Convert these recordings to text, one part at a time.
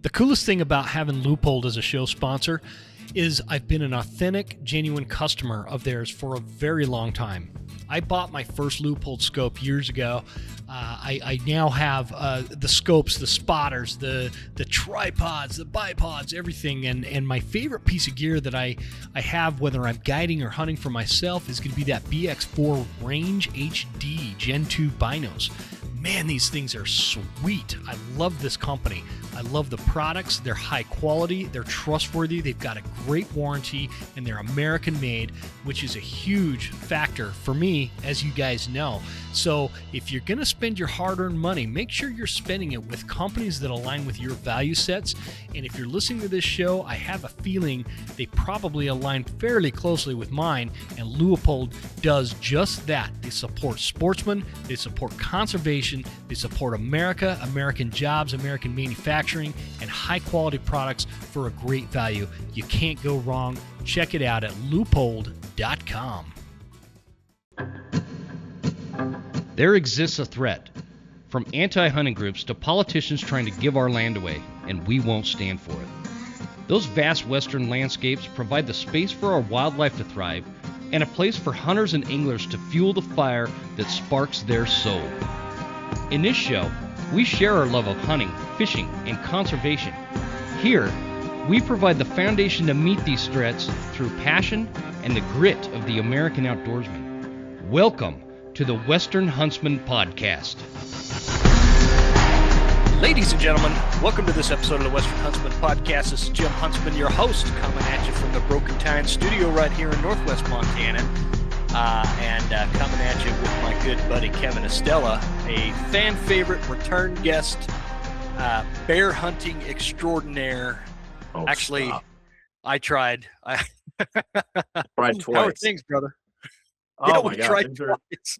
The coolest thing about having Leupold as a show sponsor is I've been an authentic, genuine customer of theirs for a very long time. I bought my first Leupold scope years ago. I now have the scopes, the spotters, the tripods, the bipods, everything. And my favorite piece of gear that I have, whether I'm guiding or hunting for myself, is going to be that BX4 Range HD Gen 2 binos. Man, these things are sweet. I love this company. I love the products. They're high quality. They're trustworthy. They've got a great warranty, and they're American made, which is a huge factor for me, as you guys know. So if you're going to spend your hard-earned money, make sure you're spending it with companies that align with your value sets. And if you're listening to this show, I have a feeling they probably align fairly closely with mine, and Leupold does just that. They support sportsmen. They support conservation. They support America, American jobs, American manufacturing, and high-quality products for a great value. You can't go wrong. Check it out at leupold.com. There exists a threat, from anti-hunting groups to politicians trying to give our land away, and we won't stand for it. Those vast western landscapes provide the space for our wildlife to thrive and a place for hunters and anglers to fuel the fire that sparks their soul. In this show, we share our love of hunting, fishing, and conservation. Here, we provide the foundation to meet these threats through passion and the grit of the American outdoorsman. Welcome to the Western Huntsman Podcast. Ladies and gentlemen, welcome to this episode of the Western Huntsman Podcast. This is Jim Huntsman, your host, coming at you from the Broken Tine studio right here in Northwest Montana. And coming at you with my good buddy Kevin Estela, a fan favorite return guest, bear hunting extraordinaire. Oh, actually, stop. I tried. Tried twice. How are things, brother? Oh my we God. tried twice.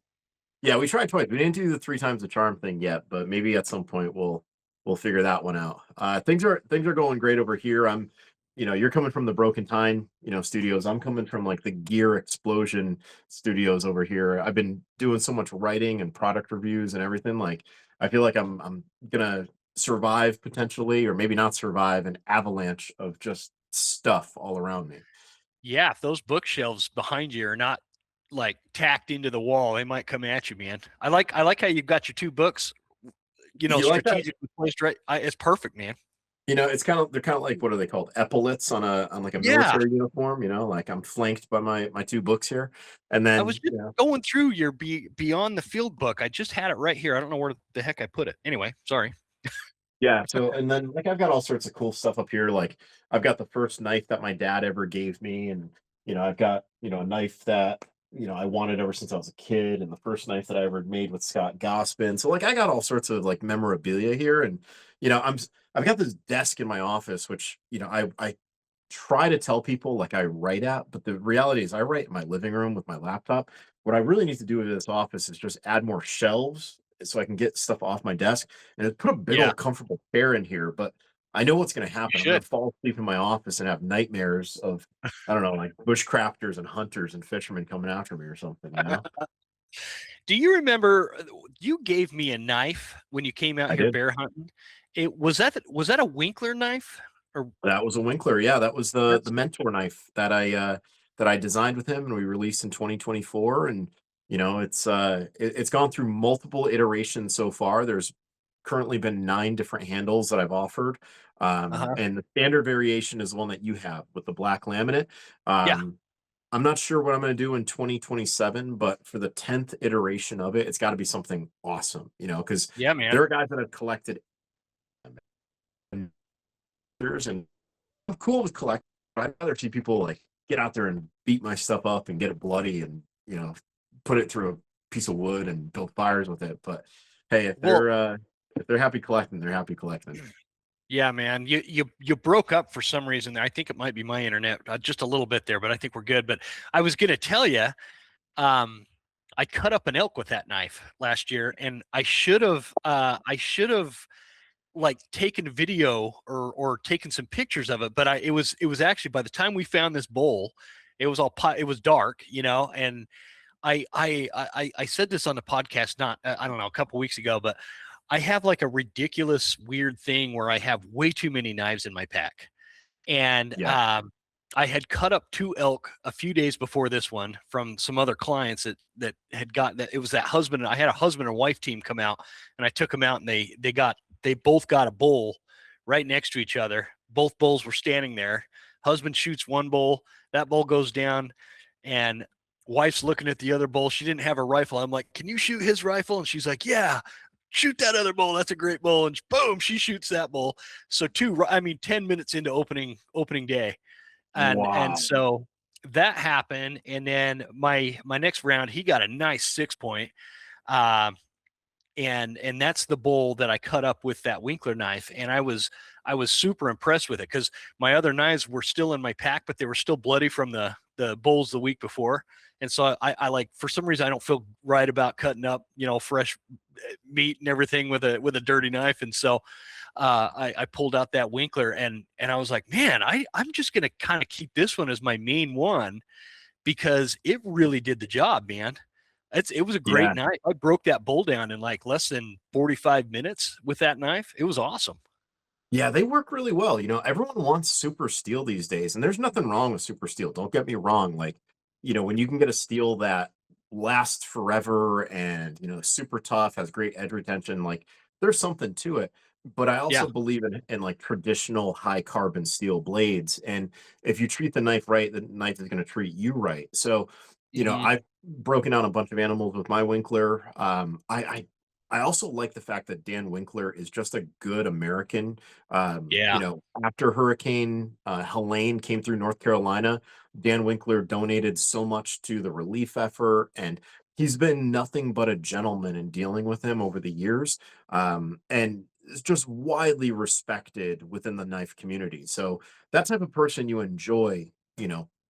Yeah, we tried twice. We didn't do the 3 times the charm thing yet, but maybe at some point we'll figure that one out. Things are going great over here. You're coming from the Broken Tine, studios. I'm coming from like the Gear Explosion studios over here. I've been doing so much writing and product reviews and everything. Like, I feel like I'm gonna survive potentially, or maybe not survive, an avalanche of just stuff all around me. Yeah, if those bookshelves behind you are not like tacked into the wall, they might come at you, man. I like how you've got your 2 books, You like that? strategically placed right. It's perfect, man. They're kind of like, what are they called? Epaulets on like a Yeah. military uniform, like I'm flanked by my 2 books here. And then I was just going through your Beyond the Field book. I just had it right here. I don't know where the heck I put it. Anyway, sorry. yeah, so and then like I've got all sorts of cool stuff up here. Like I've got the first knife that my dad ever gave me, and I've got a knife that I wanted ever since I was a kid, and the first knife that I ever made with Scott Gospin. So like I got all sorts of like memorabilia here, and I've got this desk in my office, which I try to tell people like I write at, but the reality is I write in my living room with my laptop. What I really need to do with this office is just add more shelves so I can get stuff off my desk and put a big old comfortable chair in here. But I know what's going to happen. I'm going to fall asleep in my office and have nightmares of, I don't know, like bushcrafters and hunters and fishermen coming after me or something. Do you remember you gave me a knife when you came out here bear hunting? Was that a Winkler knife? Or that was a Winkler? Yeah, that was the mentor knife that I designed with him and we released in 2024. And it's gone through multiple iterations so far. There's currently been 9 different handles that I've offered. And the standard variation is one that you have with the black laminate. I'm not sure what I'm going to do in 2027, but for the 10th iteration of it, it's got to be something awesome, because man, there are guys that have collected and I'm cool with collecting. I'd rather see people like get out there and beat my stuff up and get it bloody and, put it through a piece of wood and build fires with it. But hey, if they're happy collecting, they're happy collecting. Yeah, man, you broke up for some reason. I think it might be my internet just a little bit there, but I think we're good. But I was going to tell you, I cut up an elk with that knife last year, and I should have like taken video or taken some pictures of it. But it was actually, by the time we found this bowl, it was dark, and I said this on the podcast, not, I don't know, a couple weeks ago, but I have like a ridiculous weird thing where I have way too many knives in my pack. And Yeah. I had cut up 2 elk a few days before this one from some other clients that had gotten that. It was that husband. I had a husband and wife team come out, and I took them out, and they both got a bull right next to each other. Both bulls were standing there. Husband shoots one bull, that bull goes down, and wife's looking at the other bull. She didn't have a rifle. I'm like, "Can you shoot his rifle?" And she's like, "Yeah, shoot that other bull. That's a great bull." And boom, she shoots that bull. So 10 minutes into opening day. And Wow. so that happened. And then my next round, he got a nice 6 point. Um, and that's the bull that I cut up with that Winkler knife. And I was super impressed with it because my other knives were still in my pack, but they were still bloody from the bulls the week before. And so I like, for some reason I don't feel right about cutting up, fresh meat and everything with a dirty knife. And so I pulled out that Winkler, and I was like, man, I'm just gonna kind of keep this one as my main one because it really did the job, man. It was a great Yeah. knife. I broke that bull down in like less than 45 minutes with that knife. It was awesome. Yeah, they work really well. Everyone wants super steel these days, and there's nothing wrong with super steel. Don't get me wrong. Like, when you can get a steel that lasts forever and, super tough, has great edge retention, like there's something to it. But I Yeah. also believe in like traditional high carbon steel blades. And if you treat the knife right, the knife is going to treat you right. So, Hmm. I've broken out a bunch of animals with my Winkler. I also like the fact that Dan Winkler is just a good American. Yeah. After Hurricane Helene came through North Carolina, Dan Winkler donated so much to the relief effort, and he's been nothing but a gentleman in dealing with him over the years, and is just widely respected within the knife community. So that type of person you enjoy,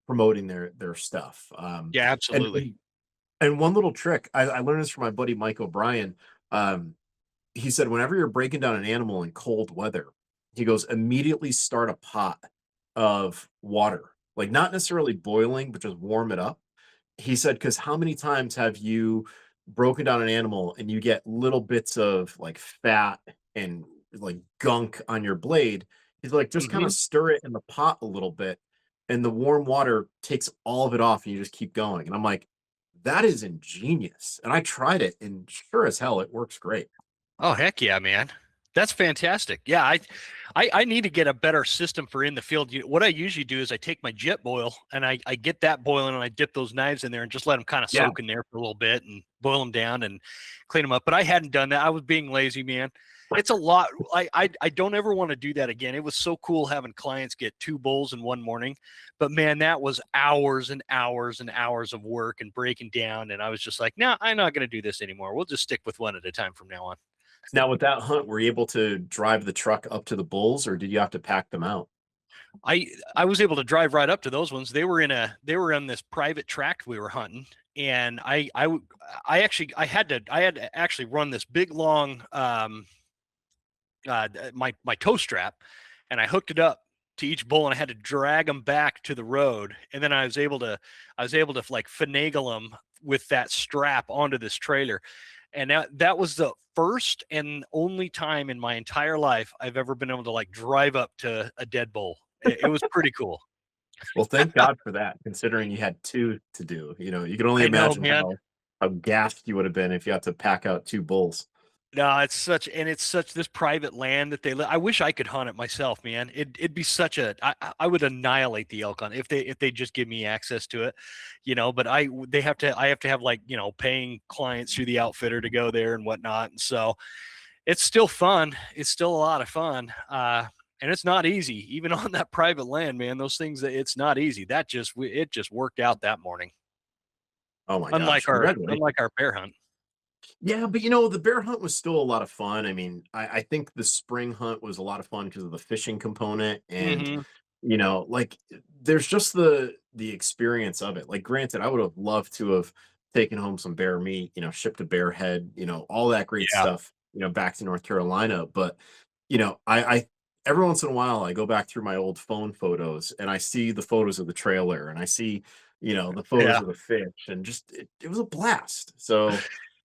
promoting their stuff. Yeah. And Absolutely. and and one little trick I learned this from my buddy Mike O'Brien. Um, he said, whenever you're breaking down an animal in cold weather, he goes, immediately start a pot of water, like not necessarily boiling, but just warm it up. He said, because how many times have you broken down an animal and you get little bits of like fat and like gunk on your blade? He's like, just kind of Hmm. stir it in the pot a little bit, and the warm water takes all of it off, and you just keep going. And I'm like, that is ingenious. And I tried it, and sure as hell, it works great. Oh, heck yeah, man. That's fantastic. Yeah, I need to get a better system for in the field. What I usually do is I take my jet boil and I get that boiling and I dip those knives in there and just let them kind of Yeah. soak in there for a little bit and boil them down and clean them up. But I hadn't done that. I was being lazy, man. It's a lot. I don't ever want to do that again. It was so cool having clients get 2 bulls in one morning, but man, that was hours and hours and hours of work and breaking down. And I was just like, no, I'm not going to do this anymore. We'll just stick with one at a time from now on. Now, with that hunt, were you able to drive the truck up to the bulls, or did you have to pack them out? I was able to drive right up to those ones. They were on this private tract we were hunting, and I had to actually run this big long my toe strap, and I hooked it up to each bull, and I had to drag them back to the road, and then I was able to like finagle them with that strap onto this trailer, and that was the first and only time in my entire life I've ever been able to like drive up to a dead bull. It was pretty cool. Well, thank God for that, considering you had 2 to do. You can only I know, imagine man. how gassed you would have been if you had to pack out 2 bulls. No, it's such this private land that they live. I wish I could hunt it myself, man. It'd be such a I would annihilate the elk on if they just give me access to it, But I have to have like paying clients through the outfitter to go there and whatnot. And so it's still fun. It's still a lot of fun. And it's not easy, even on that private land, man. Those things that it's not easy. It just worked out that morning. Oh my gosh, Unlike our congratulations. unlike our bear hunt. Yeah, but the bear hunt was still a lot of fun. I mean, I think the spring hunt was a lot of fun because of the fishing component, and Hmm. like there's just the experience of it. Like, granted, I would have loved to have taken home some bear meat, shipped a bear head, all that great Yeah. stuff, back to North Carolina. But I every once in a while I go back through my old phone photos and I see the photos of the trailer and I see the photos Yeah. of the fish, and just it was a blast. So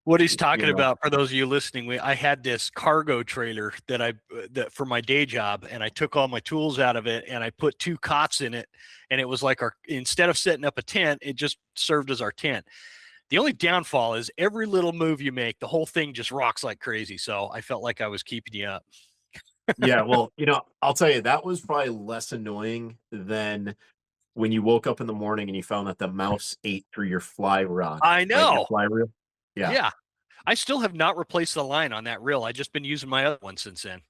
What he's You talking know, about, for those of you listening, I had this cargo trailer that for my day job, and I took all my tools out of it and I put 2 cots in it, and it was like instead of setting up a tent, it just served as our tent. The only downfall is every little move you make, the whole thing just rocks like crazy. So I felt like I was keeping you up. yeah, well, I'll tell you, that was probably less annoying than when you woke up in the morning and you found that the mouse ate through your fly rod, I right? Your know. fly reel. Yeah. Yeah. I still have not replaced the line on that reel. I just been using my other one since then.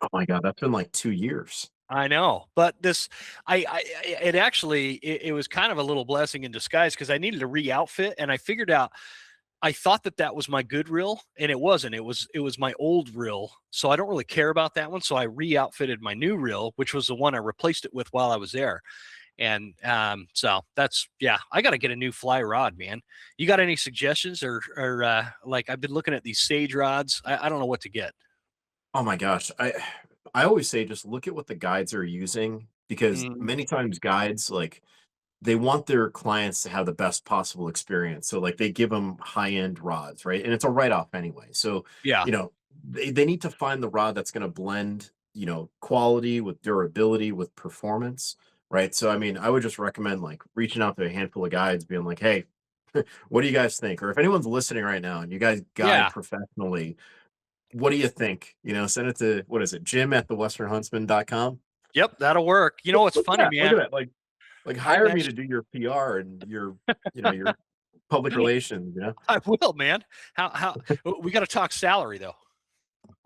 Oh my God, that's been like 2 years. I know, but it actually, it was kind of a little blessing in disguise because I needed a re-outfit, and I figured out, I thought that was my good reel, and it wasn't. It was my old reel, so I don't really care about that one. So I re-outfitted my new reel, which was the one I replaced it with while I was there. And so that's, yeah, I got to get a new fly rod, man. You got any suggestions, or like, I've been looking at these Sage rods. I don't know what to get. Oh my gosh. I always say just look at what the guides are using because Mm, many times guides like they want their clients to have the best possible experience. So like they give them high-end rods, right? And it's a write-off anyway. So, yeah. you know, they need to find the rod that's going to blend, quality with durability with performance, right? So I mean, I would just recommend like reaching out to a handful of guides, being like, hey, what do you guys think? Or if anyone's listening right now and you guys guide Yeah. professionally, what do you think? Send it to what is it, Jim at thewesternhuntsman.com. Yep, that'll work. You know what's Look at funny, that. Look at man? that. Like I've hire me to actually do your PR and your public relations. I will, man. How we got to talk salary though.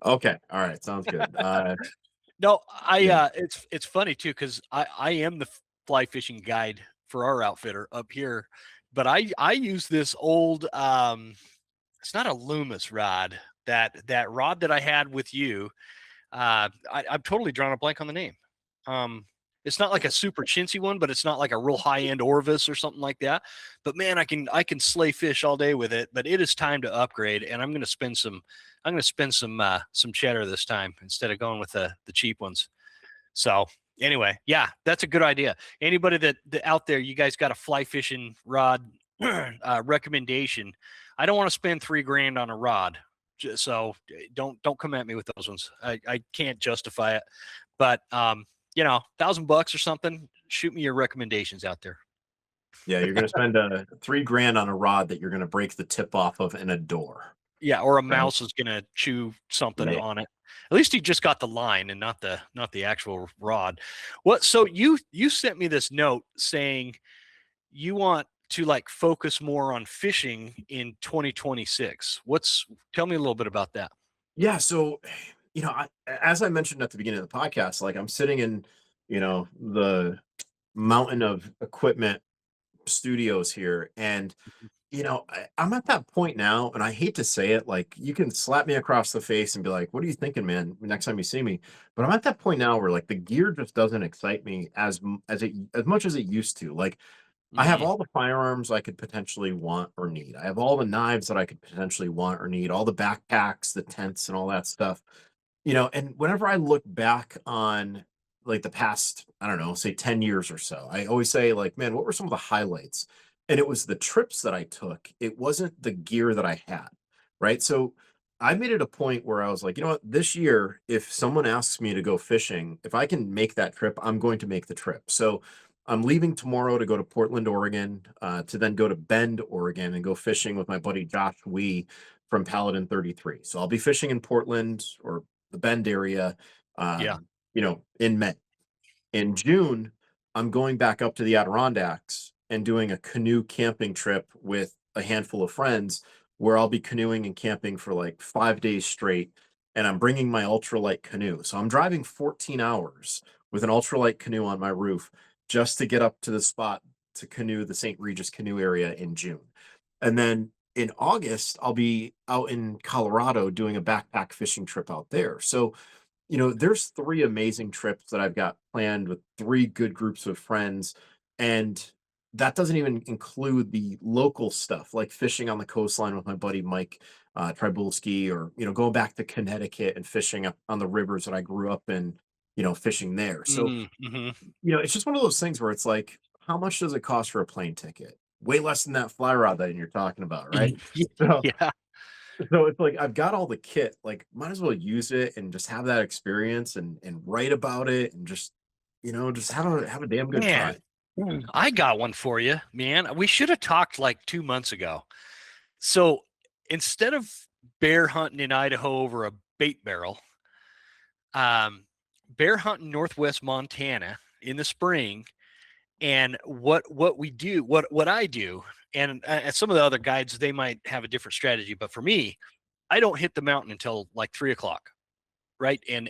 Okay. All right. Sounds good. No, Yeah. it's funny too because I am the fly fishing guide for our outfitter up here, but I use this old, it's not a Loomis rod, that rod that I had with you. I'm totally drawing a blank on the name. It's not like a super chintzy one, but it's not like a real high end Orvis or something like that. But man, I can slay fish all day with it. But it is time to upgrade, and I'm gonna spend some cheddar this time instead of going with the cheap ones. So anyway, yeah, that's a good idea. Anybody that out there, you guys got a fly fishing rod recommendation? I don't want to spend $3,000 on a rod, so don't come at me with those ones. I can't justify it, but $1,000 or something. Shoot me your recommendations out there. Yeah. You're going to spend $3,000 on a rod that you're going to break the tip off of in a door. Yeah, or a Right. mouse is gonna chew something Right. on it. At least he just got the line and not the actual rod. What? So you sent me this note saying you want to like focus more on fishing in 2026. Tell me a little bit about that. Yeah. So, as I mentioned at the beginning of the podcast, like I'm sitting in, the mountain of equipment studios here. And I'm at that point now, and I hate to say it, like you can slap me across the face and be like, "What are you thinking, man?" Next time you see me. But I'm at that point now where like the gear just doesn't excite me as much as it used to. Like I have Mm, all the firearms I could potentially want or need. I have all the knives that I could potentially want or need, all the backpacks, the tents, and all that stuff. And whenever I look back on like the past, I don't know, say 10 years or so, I always say, like, man, what were some of the highlights? And it was the trips that I took. It wasn't the gear that I had. Right. So I made it a point where I was like, you know what, this year, if someone asks me to go fishing, if I can make that trip, I'm going to make the trip. So I'm leaving tomorrow to go to Portland, Oregon, to then go to Bend, Oregon, and go fishing with my buddy Josh Wee from Paladin 33. So I'll be fishing in Portland or the Bend area, yeah. in May. In June, I'm going back up to the Adirondacks and doing a canoe camping trip with a handful of friends where I'll be canoeing and camping for like 5 days straight. And I'm bringing my ultralight canoe. So I'm driving 14 hours with an ultralight canoe on my roof just to get up to the spot to canoe the St. Regis canoe area in June. And then in August, I'll be out in Colorado doing a backpack fishing trip out there. So there's 3 amazing trips that I've got planned with 3 good groups of friends, and that doesn't even include the local stuff, like fishing on the coastline with my buddy Mike, Trybulski, or, going back to Connecticut and fishing up on the rivers that I grew up in, fishing there. So, Mm-hmm. it's just one of those things where it's like, how much does it cost for a plane ticket? Way less than that fly rod that you're talking about, right? So Yeah. So it's like I've got all the kit, like might as well use it and just have that experience and write about it and just just have a damn good Man, time. I got one for you, man. We should have talked like 2 months ago. So instead of bear hunting in Idaho over a bait barrel, um, bear hunting Northwest Montana in the spring. And what we do, what I do, and some of the other guides, they might have a different strategy, but for me, I don't hit the mountain until like 3 o'clock, right? And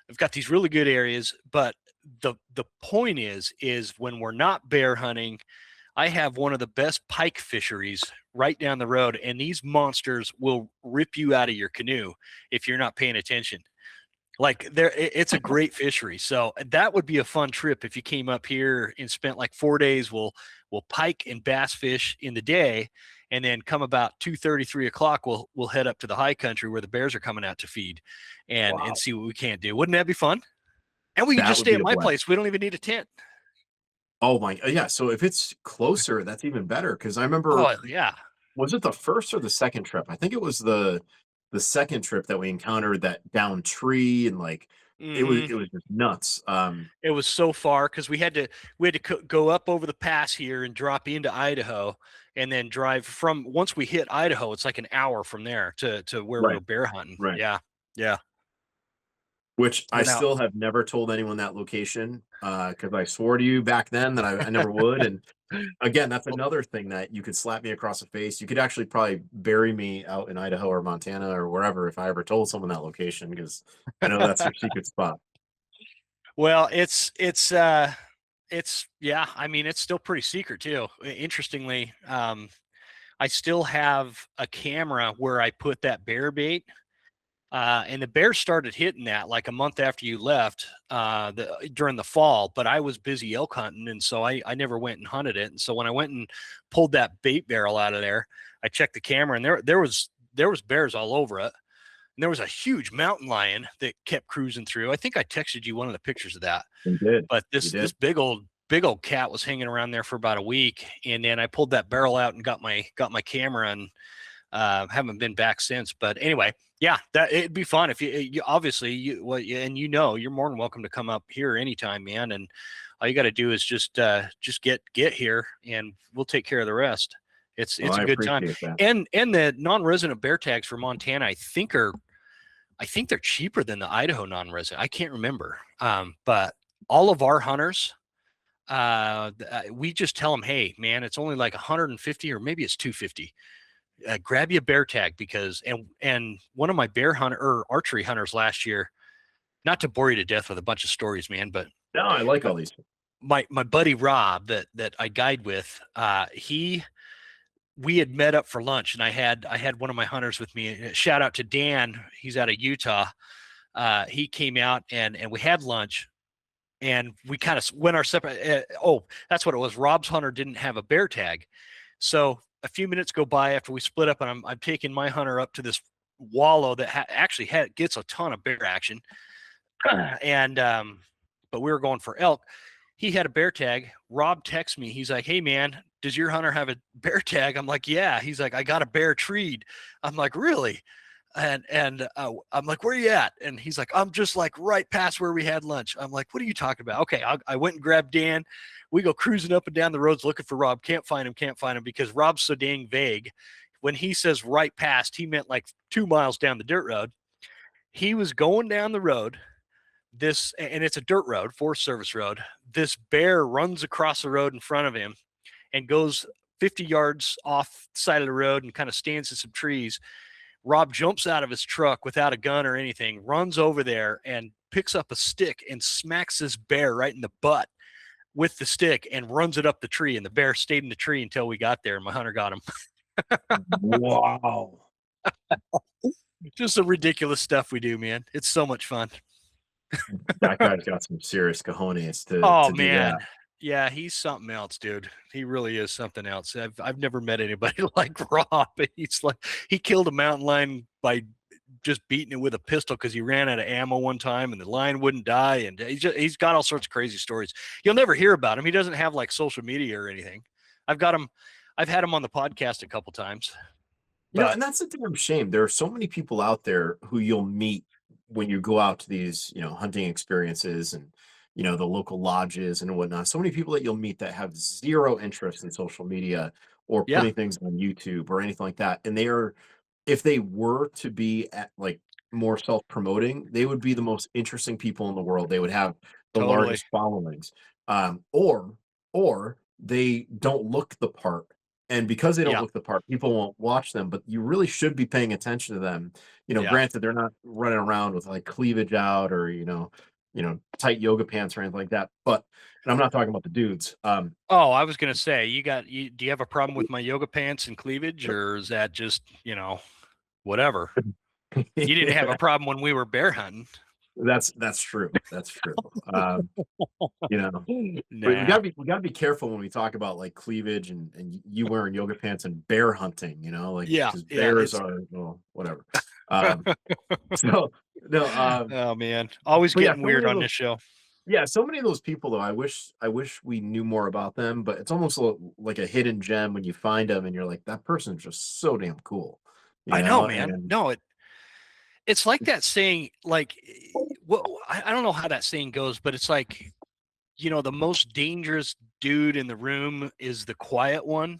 I've got these really good areas, but the point is when we're not bear hunting, I have one of the best pike fisheries right down the road, and these monsters will rip you out of your canoe if you're not paying attention. Like it's a great fishery. So that would be a fun trip if you came up here and spent like 4 days. We'll pike and bass fish in the day, and then come about 2:30, 3 o'clock, we'll head up to the high country where the bears are coming out to feed, and Wow, see what we can't do. Wouldn't that be fun? And we can that just would stay be at a my blast. place. We don't even need a tent. Oh my, yeah. So if it's closer, that's even better. Because I remember, Oh yeah. was it the first or the second trip? I think it was the second trip that we encountered that down tree and like Hmm. it was just nuts. It was so far because we had to go up over the pass here and drop into Idaho, and then drive from. Once we hit Idaho, it's like an hour from there to where we Right, were bear hunting. right. Yeah, yeah. Which I But now, still have never told anyone that location, because I swore to you back then that I never would, and again, that's well, another thing that you could slap me across the face. You could actually probably bury me out in Idaho or Montana or wherever if I ever told someone that location, because I know that's your secret spot. well, it's yeah. I mean, it's still pretty secret too. Interestingly, I still have a camera where I put that bear bait. And the bears started hitting that like a month after you left, during the fall. But I was busy elk hunting, and so I never went and hunted it. And so when I went and pulled that bait barrel out of there, I checked the camera, and there was bears all over it. And there was a huge mountain lion that kept cruising through. I think I texted you one of the pictures of that. You did. But You this did. big old cat was hanging around there for about a week, and then I pulled that barrel out and got my camera, and haven't been back since. But anyway, yeah, that it'd be fun if you obviously and you're more than welcome to come up here anytime, man. And all you got to do is just get here, and we'll take care of the rest. It's Well, it's a I good time. appreciate that. And the non-resident bear tags for Montana, I think they're cheaper than the Idaho non-resident. I can't remember, but all of our hunters, we just tell them, hey, man, it's only like 150 or maybe it's 250. Grab you a bear tag, because and one of my bear hunter or archery hunters last year, not to bore you to death with a bunch of stories, man, but No, I like my all these. my buddy Rob that I guide with, he we had met up for lunch, and I had one of my hunters with me. Shout out to Dan, he's out of Utah. He came out, and we had lunch, and we kind of went our separate. Oh, that's what it was. Rob's hunter didn't have a bear tag, so a few minutes go by after we split up, and I'm taking my hunter up to this wallow that actually gets a ton of bear action, and but we were going for elk. He had a bear tag. Rob texts me. He's like, "Hey man, does your hunter have a bear tag?" I'm like, "Yeah." He's like, "I got a bear treed." I'm like, "Really?" And I'm like, "Where you at?" And he's like, "I'm just like right past where we had lunch." I'm like, "What are you talking about?" Okay, I went and grabbed Dan. We go cruising up and down the roads looking for Rob. Can't find him because Rob's so dang vague. When he says right past, he meant like 2 miles down the dirt road. He was going down the road. And it's a dirt road, Forest Service road. This bear runs across the road in front of him and goes 50 yards off the side of the road and kind of stands in some trees. Rob jumps out of his truck without a gun or anything, runs over there and picks up a stick and smacks this bear right in the butt with the stick and runs it up the tree. And the bear stayed in the tree until we got there, and my hunter got him. Wow. Just the ridiculous stuff we do, man. It's so much fun. That guy's got some serious cojones Oh to do man. that. Yeah, he's something else, dude. He really is something else. I've never met anybody like Rob. He's like, he killed a mountain lion by just beating it with a pistol because he ran out of ammo one time and the lion wouldn't die. And he's got all sorts of crazy stories. You'll never hear about him. He doesn't have like social media or anything. I've got him. I've had him on the podcast a couple times. And that's a damn shame. There are so many people out there who you'll meet when you go out to these, hunting experiences and, the local lodges and whatnot. So many people that you'll meet that have zero interest in social media or Yeah, putting things on YouTube or anything like that. And if they were to be at like more self-promoting, they would be the most interesting people in the world. They would have the totally. largest followings. Or they don't look the part. And because they don't Yeah, look the part, people won't watch them, but you really should be paying attention to them. yeah. Granted, they're not running around with like cleavage out or, tight yoga pants or anything like that. And I'm not talking about the dudes. Oh, I was gonna say, do you have a problem with my yoga pants and cleavage, or is that just, whatever? You didn't have a problem when we were bear hunting. That's true. That's true. You know, we Nah. gotta be careful when we talk about like cleavage and you wearing yoga pants and bear hunting, like Yeah, because yeah. bears are, well, whatever. Um, so no, Oh man, always but yeah, getting so many weird of on those, this show. yeah, so many of those people though, I wish we knew more about them, but it's almost like a hidden gem when you find them and you're like, that person's just so damn cool, I know, man. and No, it's like that saying, like, well, I don't know how that saying goes, but it's like, the most dangerous dude in the room is the quiet one.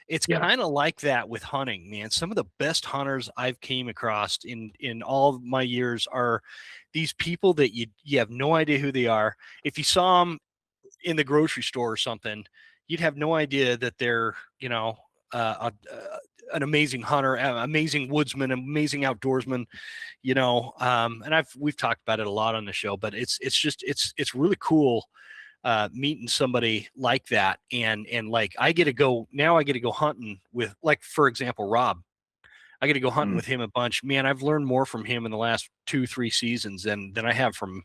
It's yeah, kind of like that with hunting, man. Some of the best hunters I've came across in all of my years are these people that you have no idea who they are. If you saw them in the grocery store or something, you'd have no idea that they're, an amazing hunter, amazing woodsman, amazing outdoorsman, and we've talked about it a lot on the show, but it's really cool meeting somebody like that. And like, I get to go hunting with, like, for example, Rob. I get to go hunting mm, with him a bunch. Man, I've learned more from him in the last 2-3 seasons than I have from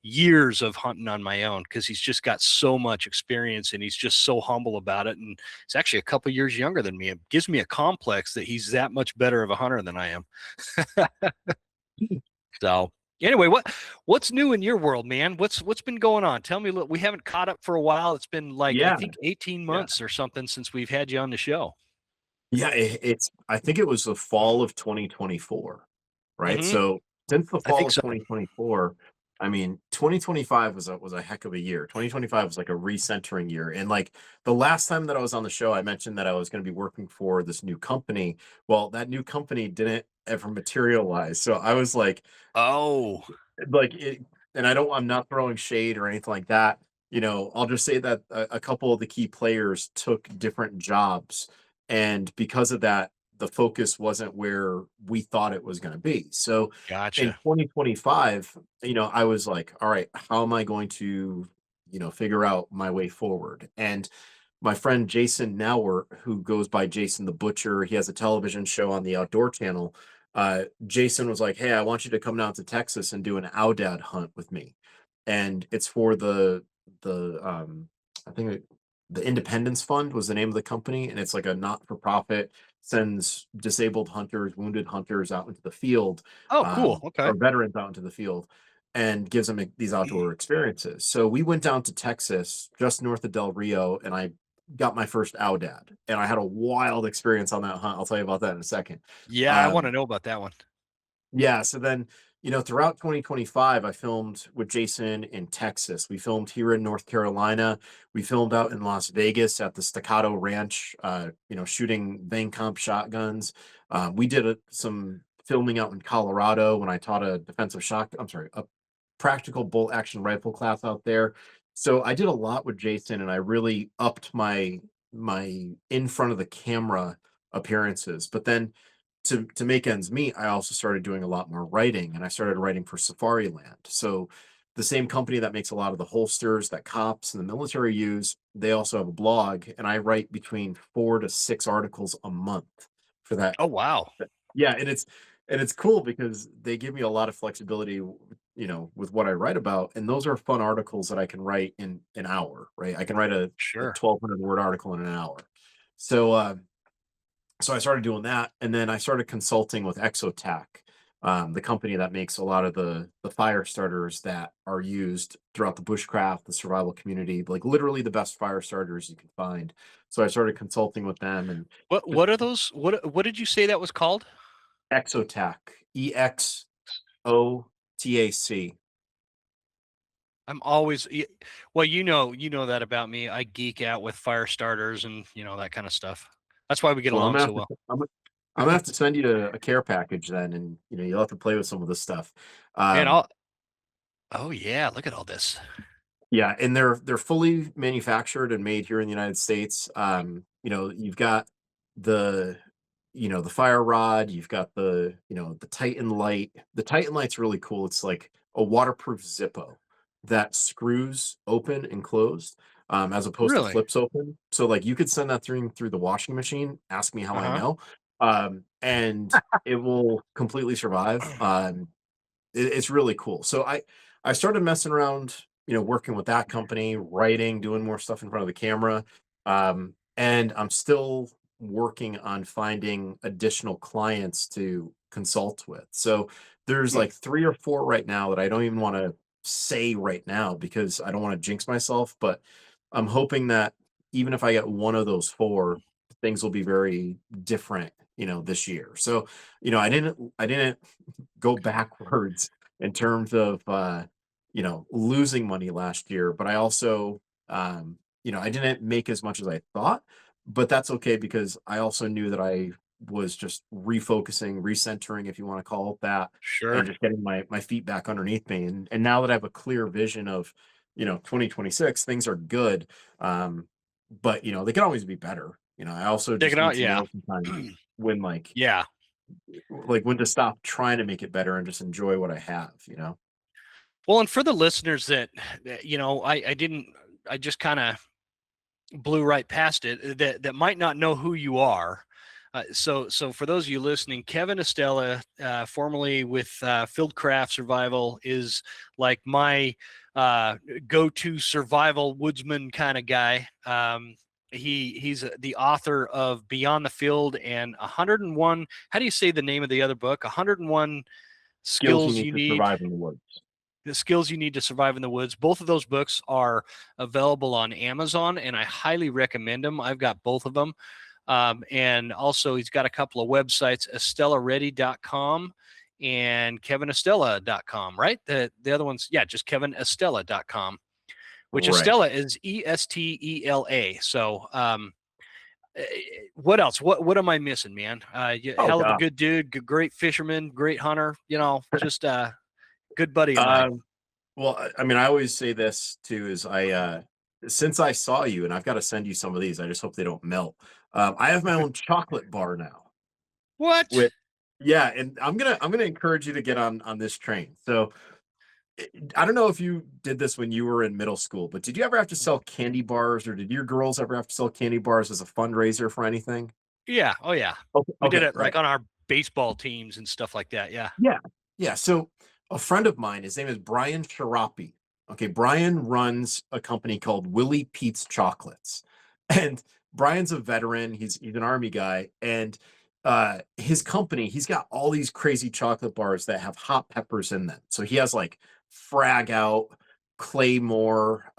years of hunting on my own, because he's just got so much experience and he's just so humble about it. And he's actually a couple years younger than me. It gives me a complex that he's that much better of a hunter than I am. So anyway, what's new in your world, man? What's been going on? Tell me. Look, we haven't caught up for a while. It's been like, I yeah, think 18 yeah. months or something since we've had you on the show. Yeah, I think it was the fall of 2024, right? Mm-hmm. So since the I fall think of so. 2024, I mean, 2025 was a heck of a year. 2025 was like a recentering year. And like the last time that I was on the show, I mentioned that I was going to be working for this new company. Well, that new company didn't ever materialize. So I was Oh, like it, and I'm not throwing shade or anything like that. I'll just say that a couple of the key players took different jobs, and because of that, the focus wasn't where we thought it was going to be. So in gotcha. 2025, I was like, all right, how am I going to, figure out my way forward? And my friend Jason Nauer, who goes by Jason the Butcher, he has a television show on the Outdoor Channel. Jason was like, "Hey, I want you to come down to Texas and do an aoudad hunt with me." And it's for the I think the Independence Fund was the name of the company, and it's like a not-for-profit, sends disabled hunters, wounded hunters out into the field, Oh, cool. Okay. or veterans out into the field, and gives them these outdoor experiences. So we went down to Texas, just north of Del Rio, and I got my first aoudad, and I had a wild experience on that hunt. I'll tell you about that in a second. Yeah, I want Um, to know about that one. yeah, so then, throughout 2025, I filmed with Jason in Texas. We filmed here in North Carolina. We filmed out in Las Vegas at the Staccato Ranch, shooting Vane Comp shotguns. We did some filming out in Colorado when I taught a practical bolt action rifle class out there. So I did a lot with Jason, and I really upped my in front of the camera appearances. But then to make ends meet, I also started doing a lot more writing, and I started writing for Safariland. So the same company that makes a lot of the holsters that cops and the military use, they also have a blog, and I write between 4 to 6 articles a month for that. Oh, wow. Yeah, and it's cool because they give me a lot of flexibility, with what I write about, and those are fun articles that I can write in an hour, right? I can write a Sure. 1,200 word article in an hour. So I started doing that, and then I started consulting with Exotac. the company that makes a lot of the fire starters that are used throughout the bushcraft, the survival community, like literally the best fire starters you can find. So I started consulting with them and just What are those? What did you say that was called? Exotac, EXOTAC. I'm always well, you know that about me. I geek out with fire starters and that kind of stuff. That's why we get Well, along so well. I'm gonna have to send you a care package then, and you'll have to play with some of this stuff. Man, Um, I'll oh yeah, look at all this. Yeah, and they're fully manufactured and made here in the United States. You've got the the fire rod, you've got the Titan light. The Titan light's really cool. It's like a waterproof Zippo that screws open and closed, as opposed to Really? flips open. So like you could send that through the washing machine. Ask me how I Uh-huh. know, and it will completely survive. It's really cool. So I started messing around, working with that company, writing, doing more stuff in front of the camera, and I'm still working on finding additional clients to consult with. So there's Hmm. like 3 or 4 right now that I don't even want to say right now because I don't want to jinx myself. But I'm hoping that even if I get one of those 4, things will be very different, this year. So I didn't go backwards in terms of losing money last year, but I also I didn't make as much as I thought, but that's okay because I also knew that I was just refocusing, recentering, if you want to call it that, and Sure. just getting my feet back underneath me. And now that I have a clear vision of 2026, things are good. But they can always be better. I also Check it just need out. to Yeah. know sometimes when Yeah. when to stop trying to make it better and just enjoy what I have. Well, and for the listeners I didn't I just kind of blew right past it that might not know who you are. So for those of you listening, Kevin Estela, formerly with Fieldcraft Survival, is like my uh, go-to survival woodsman kind of guy. He's the author of Beyond the Field and 101. How do you say the name of the other book? 101 Skills you skills need you to need survive in the woods. the skills you need to survive in the woods. Both of those books are available on Amazon, and I highly recommend them. I've got both of them. And also, he's got a couple of websites, estelaready.com and kevinestela.com, right? The other one's, yeah, just kevinestela.com, which Right. Estela is Estela. So, what else? What am I missing, man? Oh Hell of a god. good dude, great fisherman, great hunter. Just a good buddy of mine. Well, I mean, I always say this too is since I saw you and I've got to send you some of these, I just hope they don't melt. I have my own chocolate bar now. What? With Yeah, and I'm gonna encourage you to get on this train. So I don't know if you did this when you were in middle school, but did you ever have to sell candy bars, or did your girls ever have to sell candy bars as a fundraiser for anything? Yeah. Oh, yeah. Okay, We did okay, it like right. on our baseball teams and stuff like that. Yeah. Yeah. Yeah. So a friend of mine, his name is Brian Sharapi. Okay. Brian runs a company called Willie Pete's Chocolates. And Brian's a veteran. He's an army guy. And his company, he's got all these crazy chocolate bars that have hot peppers in them. So he has like Frag Out, Claymore,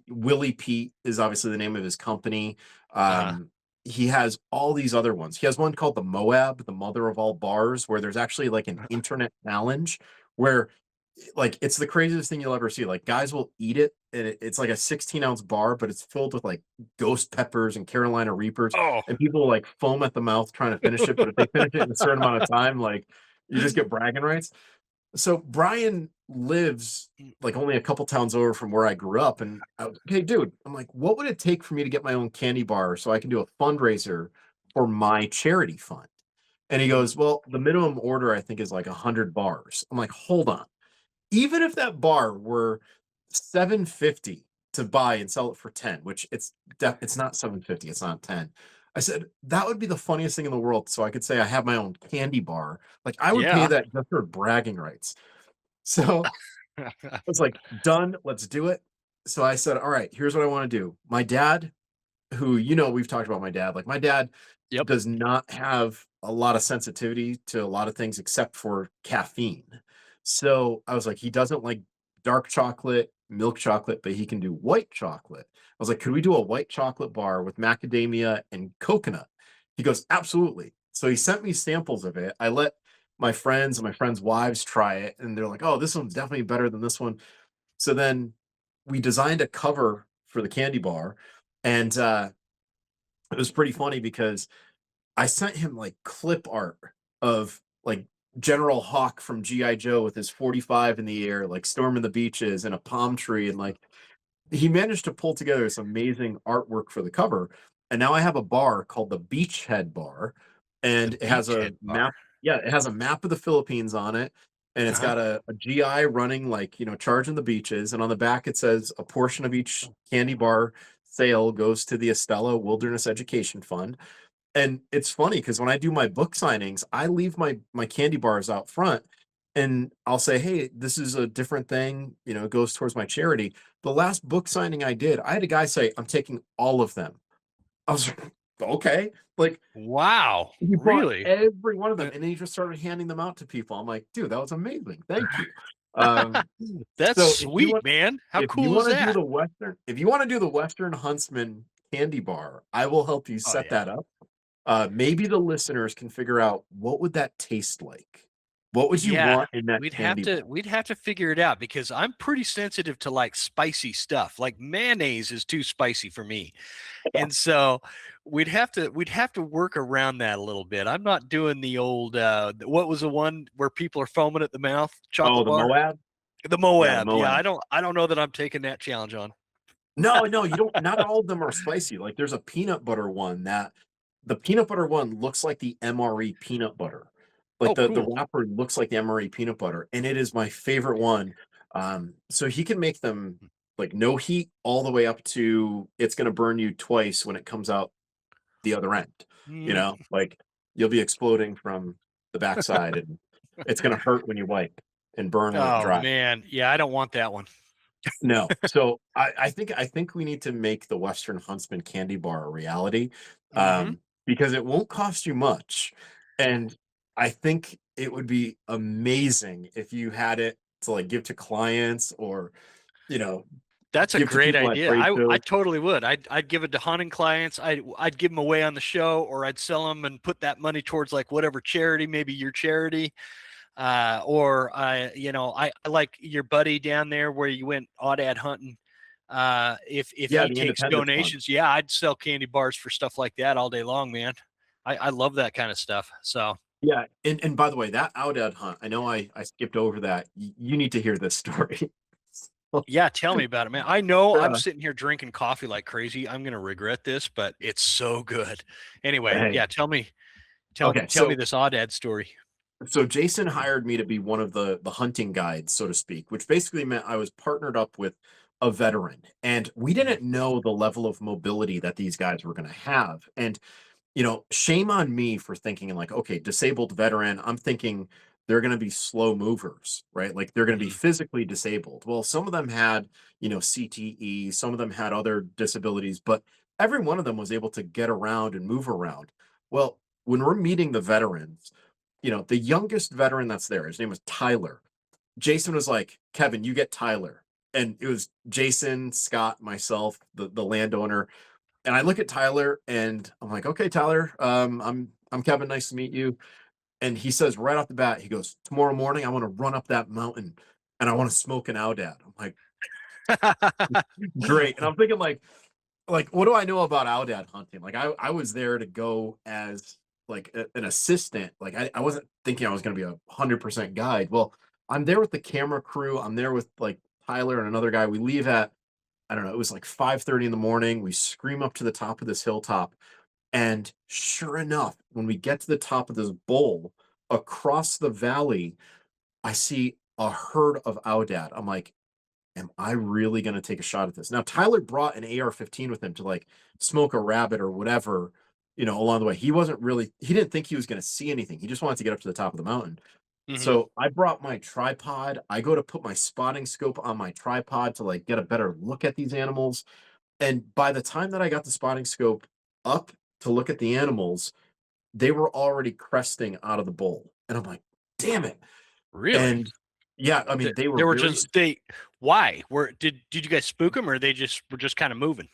Willie Pete is obviously the name of his company. Uh-huh. He has all these other ones. He has one called the Moab, the mother of all bars, where there's actually like an internet challenge where like it's the craziest thing you'll ever see. Like guys will eat it and it's like a 16-ounce bar, but it's filled with like ghost peppers and Carolina Reapers, Oh. and people like foam at the mouth trying to finish it. But if they finish it in a certain amount of time, like you just get bragging rights. So Brian lives like only a couple towns over from where I grew up. And hey, dude, I'm like, what would it take for me to get my own candy bar so I can do a fundraiser for my charity fund? And he Mhm. goes, well, the minimum order I think is like 100 bars. I'm like, hold on. Even if that bar were 750 to buy and sell it for 10, which it's not 750, it's not 10. I said that would be the funniest thing in the world. So I could say I have my own candy bar. Like I would pay Yeah. that just for bragging rights. So I was like, done, let's do it. So I said, all right, here's what I want to do. My dad, who we've talked about my dad, like my dad Yep. does not have a lot of sensitivity to a lot of things except for caffeine. So I was like, he doesn't like dark chocolate, milk chocolate, but he can do white chocolate. I was like, could we do a white chocolate bar with macadamia and coconut? He goes, absolutely. So he sent me samples of it. I let my friends and my friends' wives try it, and they're like, oh, this one's definitely better than this one. So then we designed a cover for the candy bar, and it was pretty funny because I sent him like clip art of like General Hawk from G.I. Joe with his 45 in the air, like storming the beaches and a palm tree. And like he managed to pull together this amazing artwork for the cover. And now I have a bar called the Beachhead Bar. The And it has a beachhead bar. map. Yeah, it has a map of the Philippines on it. And it's Uh-huh. got a GI running, like, charging the beaches. And on the back, it says a portion of each candy bar sale goes to the Estela Wilderness Education Fund. And it's funny because when I do my book signings, I leave my candy bars out front, and I'll say, "Hey, this is a different thing, it goes towards my charity." The last book signing I did, I had a guy say, "I'm taking all of them." I was like, "Okay." Like, Wow, he bought really? every one of them, Uh, and then he just started handing them out to people. I'm like, "Dude, that was amazing. Thank you." Um, That's so if you sweet, want man. How if you cool is wanna do that? the Western if you wanna do the Western Huntsman candy bar, I will help you Oh set yeah. that up. Maybe the listeners can figure out what would that taste like? What would you Yeah, want in that candy bar? we'd have to figure it out because I'm pretty sensitive to like spicy stuff. Like mayonnaise is too spicy for me. And so we'd have to work around that a little bit. I'm not doing the old what was the one where people are foaming at the mouth Oh, chocolate the bar? Moab? The Yeah, the Moab. Yeah, Moab. I don't know that I'm taking that challenge on. No, no, you don't not all of them are spicy. Like, there's a peanut butter one that the peanut butter one looks like the MRE peanut butter. Like, Oh, the cool. wrapper looks like the MRE peanut butter, and it is my favorite one. So he can make them, like, no heat all the way up to it's gonna burn you twice when it comes out the other end, Mm. Like, you'll be exploding from the backside, and it's gonna hurt when you wipe and burn when it Oh dries. man. Yeah, I don't want that one. No. So I think we need to make the Western Huntsman candy bar a reality, Mhm. because it won't cost you much, and I think it would be amazing if you had it to, like, give to clients or, you know, That's a give to great people at idea. trade I shows. totally would. I'd give it to hunting clients. I'd give them away on the show, or I'd sell them and put that money towards like whatever charity, maybe your charity. Or I like your buddy down there where you went aoudad hunting. If Yeah, he the takes Independence Fund. donations, yeah, I'd sell candy bars for stuff like that all day long, man. I love that kind of stuff. So Yeah, and by the way, that Aoudad hunt, I know I skipped over that. You need to hear this story. So, yeah, tell me about it, man. I know I'm uh, sitting here drinking coffee like crazy. I'm gonna regret this, but it's so good. Anyway, hey, yeah, okay, tell me so this aoudad story. Jason hired me to be one of the hunting guides, so to speak, which basically meant I was partnered up with a veteran, and we Mhm. didn't know the level of mobility that these guys were going to have. And shame on me for thinking like, okay, disabled veteran, I'm thinking they're going to be slow movers, right? Like they're going to be Mhm. physically disabled. Well, some of them had, CTE, some of them had other disabilities, but every one of them was able to get around and move around. Well, when we're meeting the veterans, the youngest veteran that's there, his name was Tyler. Jason was like, Kevin, you get Tyler. And it was Jason, Scott, myself, the landowner, and I look at Tyler and I'm like, okay, Tyler, I'm Kevin. Nice to meet you. And he says right off the bat, he goes, tomorrow morning, I want to run up that mountain and I want to smoke an Aoudad. I'm like, great. And I'm thinking like, what do I know about Aoudad hunting? Like I was there to go as like an assistant. Like I wasn't thinking I was going to be 100% guide. Well, I'm there with the camera crew. I'm there with like Tyler and another guy. We leave at, I don't know, it was like 5:30 in the morning. We scream up to the top of this hilltop. And sure enough, when we get to the top of this bowl, across the valley, I see a herd of Aoudad. I'm like, am I really going to take a shot at this? Now, Tyler brought an AR-15 with him to like smoke a rabbit or whatever, along the way. He didn't think he was going to see anything. He just wanted to get up to the top of the mountain. Mhm. So I brought my tripod. I go to put my spotting scope on my tripod to like get a better look at these animals. And by the time that I got the spotting scope up to look at the animals, they were already cresting out of the bowl. And I'm like, damn it. Really? And yeah, I mean, they They were were very, just they. Why were did you guys spook them, or they just were just kind of moving?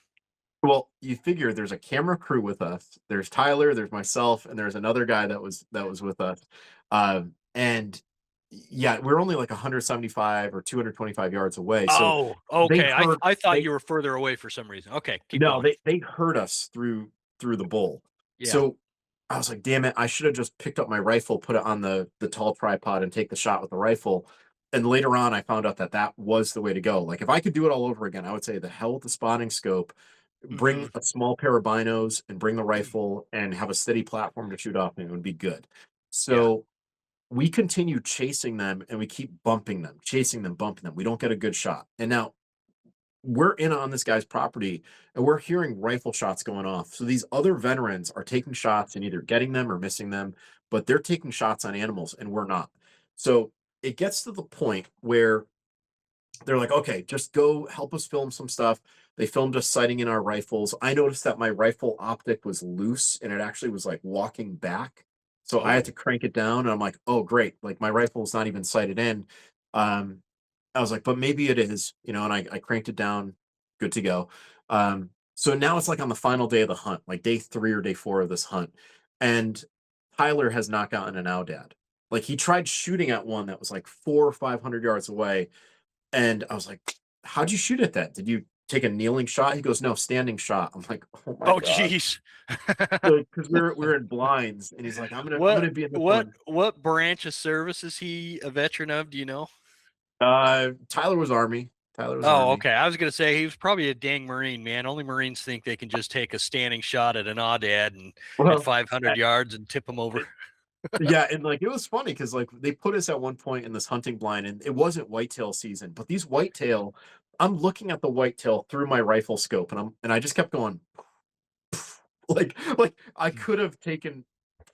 well, you figure there's a camera crew with us. There's Tyler, there's myself, and there's another guy that was with us. And yeah, we're only like 175 or 225 yards away. So Oh, they okay. heard I thought they you were further away for some reason. Okay, keep no, going. they heard us through the bowl. Yeah. So I was like, damn it, I should have just picked up my rifle, put it on the tall tripod and take the shot with the rifle. And later on, I found out that that was the way to go. Like if I could do it all over again, I would say the hell with the spotting scope, Hmm. bring a small pair of binos and bring the rifle and have a steady platform to shoot off and it would be good. Yeah. So we continue chasing them and we keep bumping them, chasing them, bumping them. We don't get a good shot. And now we're in on this guy's property and we're hearing rifle shots going off. So these other veterans are taking shots and either getting them or missing them, but they're taking shots on animals and we're not. So it gets to the point where they're like, okay, just go help us film some stuff. They filmed us sighting in our rifles. I noticed that my rifle optic was loose and it actually was like walking back. So I had Oh. to crank it down and I'm like, oh, great. Like my rifle's not even sighted in. Um, I was like, but maybe it is, and I cranked it down, good to go. So now it's like on the final day of the hunt, like day 3 or day 4 of this hunt. And Tyler has not gotten an aoudad. Like he tried shooting at one that was like 400 or 500 yards away and I was like, how'd you shoot at that? Did you take a kneeling shot? He goes, no, standing shot. I'm like, oh my Oh, God. geez. So, because we're in blinds and he's like, I'm what gonna be in this what one. what branch of service is he a veteran of? Do you know? Tyler was Army. Tyler was Oh, Army. okay. I was gonna say he was probably a dang Marine, man. Only Marines think they can just take a standing shot at an aoudad and at Well, 500 yards and tip them over. yeah, and like it was funny because like they put us at one point in this hunting blind, and it wasn't whitetail season, but these whitetail, I'm looking at the whitetail through my rifle scope, and I just kept going, like I could have taken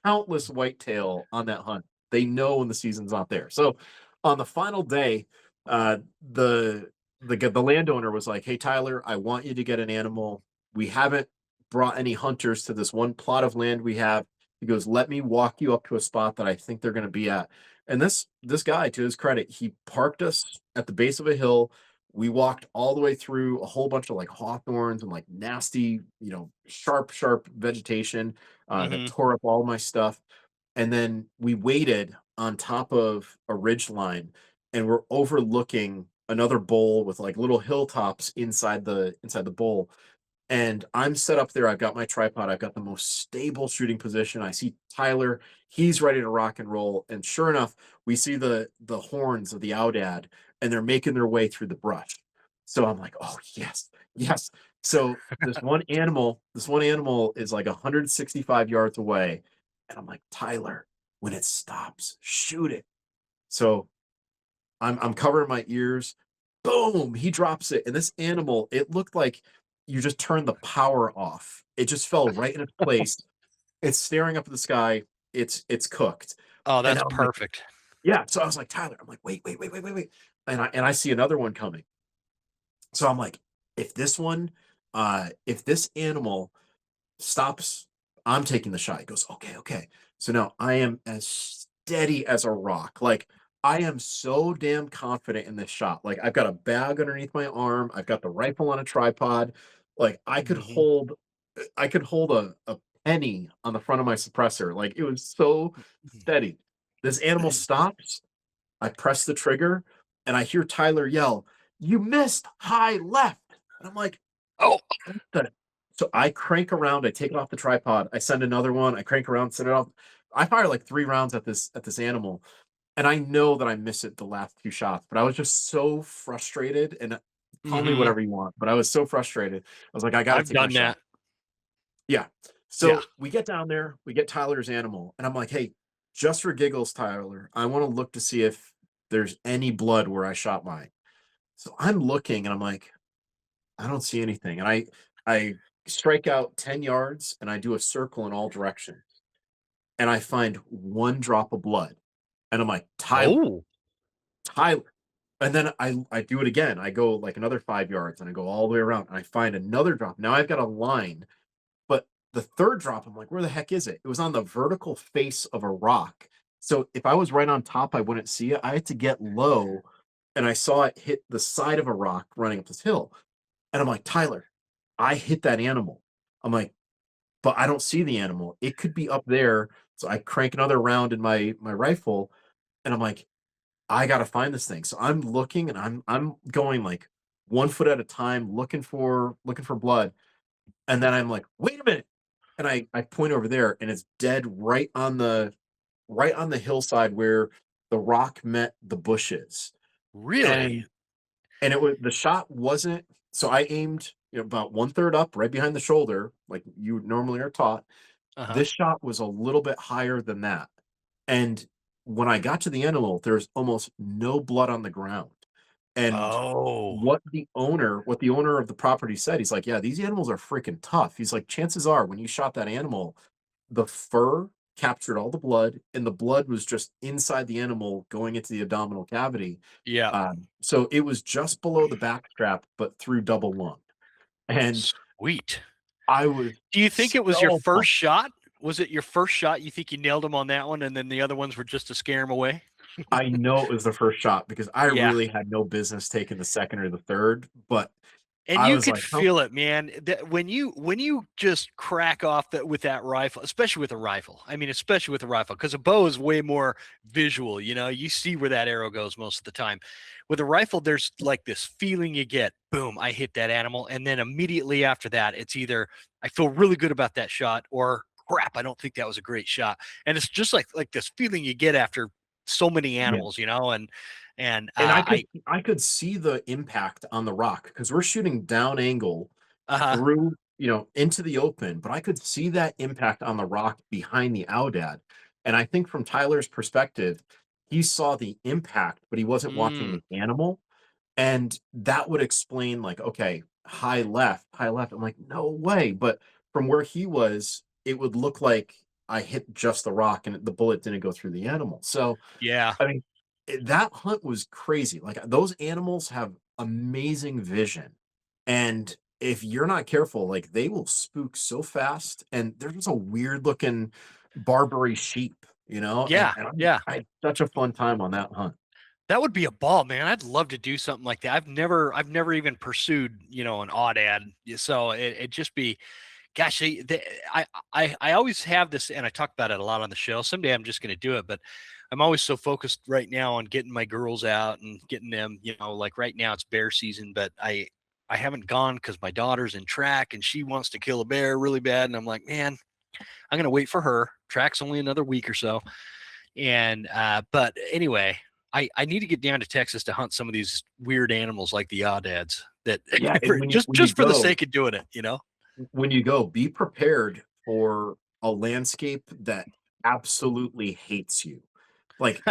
countless whitetail on that hunt. They know when the season's not there. So on the final day, uh, the the landowner was like, "Hey Tyler, I want you to get an animal. We haven't brought any hunters to this one plot of land we have." He goes, "Let me walk you up to a spot that I think they're going to be at." And this guy, to his credit, he parked us at the base of a hill. We walked all the way through a whole bunch of like hawthorns and like nasty, sharp vegetation that Hmm. tore up all my stuff. And then we waited on top of a ridge line and we're overlooking another bowl with like little hilltops inside the bowl. And I'm set up there. I've got my tripod. I've got the most stable shooting position. I see Tyler. He's ready to rock and roll. And sure enough, we see the horns of the aoudad, and they're making their way through the brush. So I'm like, oh yes, yes. So this one animal is like 165 yards away, and I'm like, Tyler, when it stops, shoot it. So I'm covering my ears. Boom, he drops it. And this animal, it looked like you just turned the power off. It just fell right in its place. It's staring up at the sky. It's cooked. Oh, And that's I'm like, perfect. yeah. So I was like, Tyler, I'm like, wait. And I see another one coming. So I'm like, if this animal stops, I'm taking the shot. He goes, okay. So now I am as steady as a rock. Like I am so damn confident in this shot. Like I've got a bag underneath my arm. I've got the rifle on a tripod. Like Hmm. I could hold a penny on the front of my suppressor. Like it was so steady. This animal stops. I press the trigger and I hear Tyler yell, "You missed high left." And I'm like, Oh, the so I crank around, I take it off the tripod, I send another one, I crank around, send it off. I fire like 3 rounds at this animal, and I know that I miss it the last 2 shots, but I was just so frustrated, and call me hmm. whatever you want, but I was so frustrated. I was like, "I gotta I've take my done shot." that. Yeah. Yeah. So we get down there, we get Tyler's animal, and I'm like, "Hey, just for giggles, Tyler, I wanna look to see if there's any blood where I shot mine." So I'm looking, and I'm like, I don't see anything. And I strike out 10 yards and I do a circle in all directions. And I find one drop of blood. And I'm like, Oh. Tyler. And then I do it again. I go like another 5 yards and I go all the way around and I find another drop. Now I've got a line, but the third drop, I'm like, where the heck is it? It was on the vertical face of a rock. So if I was right on top, I wouldn't see it. I had to get low, and I saw it hit the side of a rock running up this hill. And I'm like, Tyler, I hit that animal. I'm like, but I don't see the animal. It could be up there. So I crank another round in my rifle, and I'm like, I gotta find this thing. So I'm looking, and I'm going like 1 foot at a time, looking for blood. And then I'm like, wait a minute. And I point over there, and it's dead right on the hillside where the rock met the bushes. Really? And it was the shot wasn't so I aimed, about 1/3 up right behind the shoulder, like you normally are taught. Uh-huh. This shot was a little bit higher than that. And when I got to the animal, there's almost no blood on the ground. And Oh, what the owner of the property said, he's like, "Yeah, these animals are freaking tough." He's like, "Chances are when you shot that animal, the fur captured all the blood, and the blood was just inside the animal going into the abdominal cavity." yeah. So it was just below the back strap, but through double lung. And Sweet. I was Do you think it was your so first pumped. shot? Was it your first shot? You think you nailed him on that one, and then the other ones were just to scare him away? I know it was the first shot because I Yeah. really had no business taking the second or the third, but And I you was could like, "Oh." feel it, man. That when you just crack off that with that rifle, especially with a rifle. I mean, especially with a rifle, because a bow is way more visual. You know, you see where that arrow goes most of the time. With a rifle, there's like this feeling you get. Boom, I hit that animal, and then immediately after that, it's either I feel really good about that shot, or crap, I don't think that was a great shot. And it's just like this feeling you get after so many Yeah. animals, you know, and And I I could see the impact on the rock because 'cause we're shooting down angle uh through, into the open, but I could see that impact on the rock behind the aoudad. And I think from Tyler's perspective, he saw the impact, but he wasn't watching mm, the animal. And that would explain, like, okay, high left, high left. I'm like, no way. But from where he was, it would look like I hit just the rock and the bullet didn't go through the animal. So, yeah. I mean, that hunt was crazy. Like, those animals have amazing vision. And if you're not careful, like, they will spook so fast. And they're just a weird looking Barbary sheep, Yeah, yeah. I had such a fun time on that hunt. That would be a ball, man. I'd love to do something like that. I've never even pursued, an odd ad. So it just be, gosh, I always have this, and I talk about it a lot on the show. Someday I'm just going to do it, but I'm always so focused right now on getting my girls out and getting them, like right now it's bear season, but I haven't gone because my daughter's in track and she wants to kill a bear really bad. And I'm like, man, I'm going to wait for her. Track's only another week or so. And but anyway, I need to get down to Texas to hunt some of these weird animals like the audads that Yeah, and when you just for the sake of doing it. be prepared for a landscape that absolutely hates you. Like,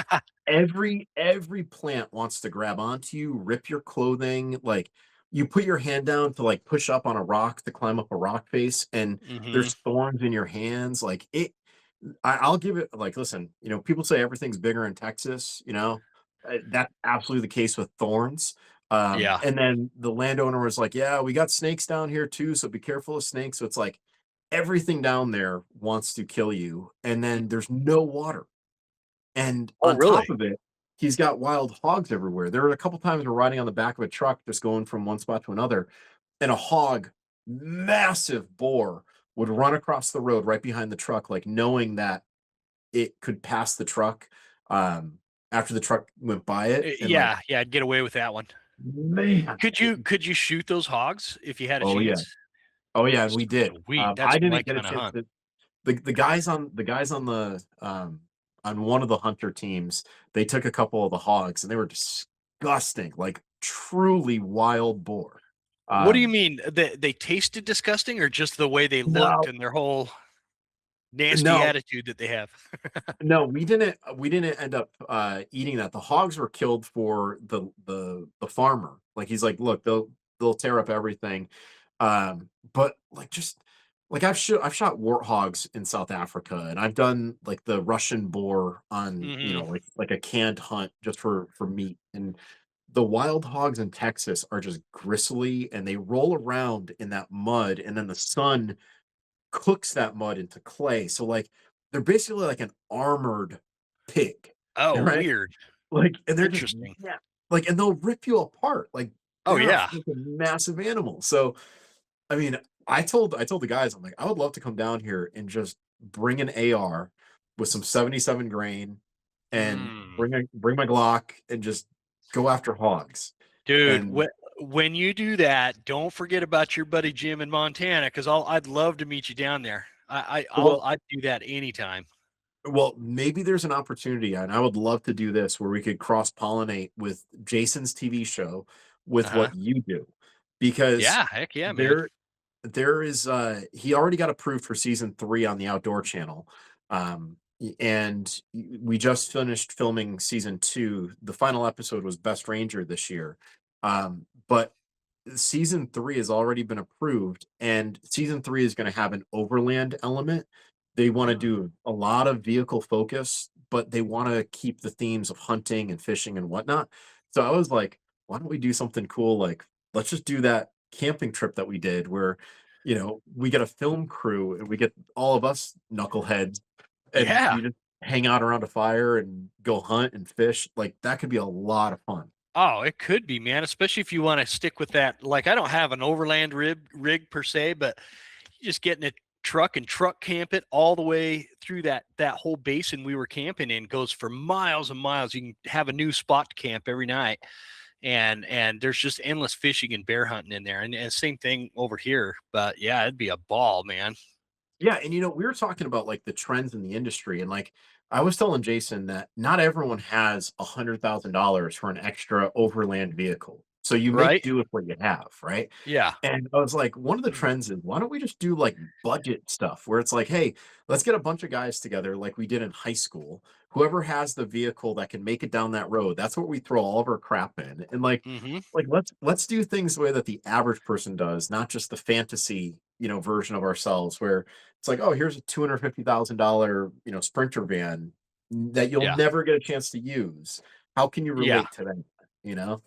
every plant wants to grab onto you, rip your clothing, like, you put your hand down to, like, push up on a rock to climb up a rock face, and Hmm. there's thorns in your hands, like, I'll give it like, listen, people say everything's bigger in Texas, that's absolutely the case with thorns. Yeah. And then the landowner was like, "Yeah, we got snakes down here too, so be careful of snakes." So it's like everything down there wants to kill you, and then there's no water. And Oh, on top really? of it, he's got wild hogs everywhere. There were a couple times we're riding on the back of a truck just going from one spot to another, and a hog, massive boar, would run across the road right behind the truck, like knowing that it could pass the truck, um, after the truck went by it, and, like, Yeah, yeah. I'd get away with that one. man, Could you shoot those hogs if you had a oh, yeah. chance? Oh, yeah, and we did. Sweet. I That's my didn't get a kind of chance hunt. to the guys on one of the hunter teams, they took a couple of the hogs, and they were disgusting, like, truly wild boar. What do you Um, mean? They tasted disgusting, or just the way they looked no, and their whole nasty no. attitude that they have? No, we didn't end up, eating that. The hogs were killed for the farmer. Like, he's like, "Look, they'll tear up everything." But, like, just like, I've shot warthogs in South Africa, and I've done, like, the Russian boar on, Hmm. like a canned hunt just for meat, and the wild hogs in Texas are just gristly, and they roll around in that mud, and then the sun cooks that mud into clay. So like they're basically like an armored pig, Oh, right? weird. Like, and they're just Interesting. like, and they'll rip you apart. Like Oh they're a yeah. freaking massive animal. So I mean, I told the guys, I'm like, I would love to come down here and just bring an AR with some 77 grain and Mm. bring my Glock and just go after hogs. Dude, And when you do that, don't forget about your buddy Jim in Montana, because I'd love to meet you down there. well, I'd do that anytime. well, maybe there's an opportunity, and I would love to do this where we could cross pollinate with Jason's TV show with Uh-huh. what you do, because Yeah, heck yeah, man. there is he already got approved for season 3 on the Outdoor Channel. And we just finished filming season 2. The final episode was Best Ranger this year. But season 3 has already been approved, and season 3 is going to have an overland element. They want to Mm. do a lot of vehicle focus, but they want to keep the themes of hunting and fishing and whatnot. So I was like, why don't we do something cool? Like, let's just do that camping trip that we did where, we get a film crew and we get all of us knuckleheads and Yeah. we just hang out around a fire and go hunt and fish. Like, that could be a lot of fun. Oh, it could be, man, especially if you want to stick with that. Like, I don't have an overland rig per se, but you just get in a truck and truck camp it all the way through that whole basin we were camping in, goes for miles and miles. You can have a new spot to camp every night. And there's just endless fishing and bear hunting in there. And same thing over here. But yeah, it'd be a ball, man. Yeah, and we were talking about like the trends in the industry, and like I was telling Jason that not everyone has $100,000 for an extra overland vehicle. So you make Right? do with what you have, right? Yeah. And I was like, one of the trends is why don't we just do like budget stuff where it's like, hey, let's get a bunch of guys together like we did in high school. Whoever has the vehicle that can make it down that road, that's what we throw all of our crap in. And Mm-hmm. like let's do things the way that the average person does, not just the fantasy, version of ourselves where it's like, oh, here's a $250,000, Sprinter van that you'll Yeah. never get a chance to use. How can you Yeah. relate to that? You know?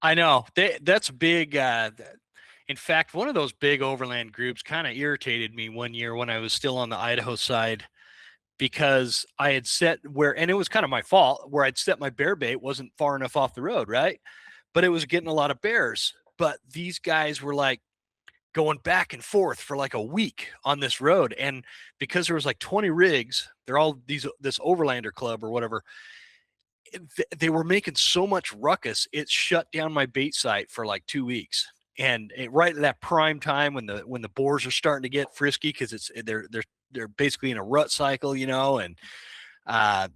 I know. That's big. In fact, one of those big overland groups kind of irritated me one year when I was still on the Idaho side, because I had set where, and it was kind of my fault, where I'd set my bear bait wasn't far enough off the road, right? But it was getting a lot of bears. But these guys were like going back and forth for like a week on this road. And because there was like 20 rigs, they're all this overlander club or whatever, they were making so much ruckus, it shut down my bait site for like 2 weeks. And right at that prime time when the boars are starting to get frisky, because they're basically in a rut cycle, and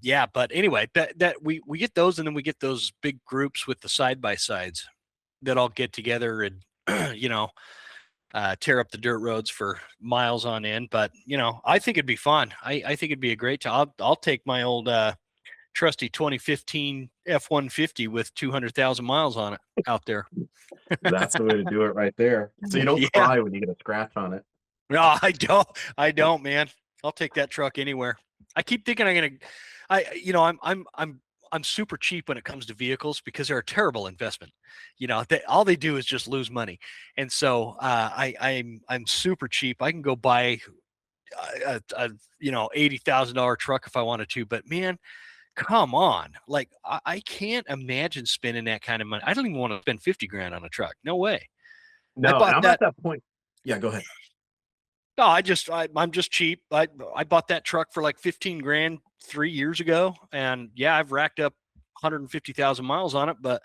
yeah. But anyway, that we get those, and then we get those big groups with the side by sides that all get together and tear up the dirt roads for miles on end. But I think it'd be fun. I think it'd be a great time. I'll take my old trusty 2015 F-150 with 200,000 miles on it out there. That's the way to do it right there. So you don't Yeah. cry when you get a scratch on it. No, I don't. I don't, man. I'll take that truck anywhere. I keep thinking I'm super cheap when it comes to vehicles because they're a terrible investment. All they do is just lose money. And so I'm super cheap. I can go buy a $80,000 truck if I wanted to, but man, come on. Like, I can't imagine spending that kind of money. I don't even want to spend 50 grand on a truck. No way. I No, and bought I'm that. at that point. Yeah, go ahead. No, I'm just cheap. I bought that truck for like 15 grand 3 years ago. And yeah, I've racked up 150,000 miles on it, but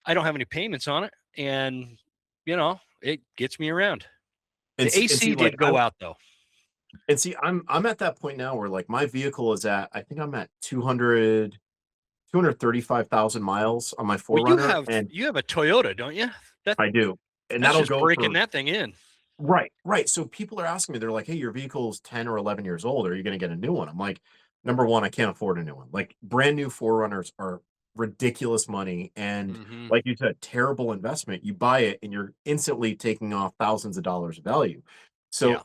I don't have any payments on it. And it gets me around. And The AC like did go out though. and see, I'm at that point now where like my vehicle is at, I think I'm at 235,000 miles on my Well, you 4Runner, have and you have a Toyota, don't you? I do. And That's that'll just go breaking for that thing in. right, right. So people are asking me, they're like, "Hey, your vehicle's 10 or 11 years old. Are you going to get a new one?" I'm like, number one, I can't afford a new one. Like brand new 4Runners are ridiculous money, and Mm-hmm. like you said, terrible investment. You buy it and you're instantly taking off thousands of dollars of value. Yeah. So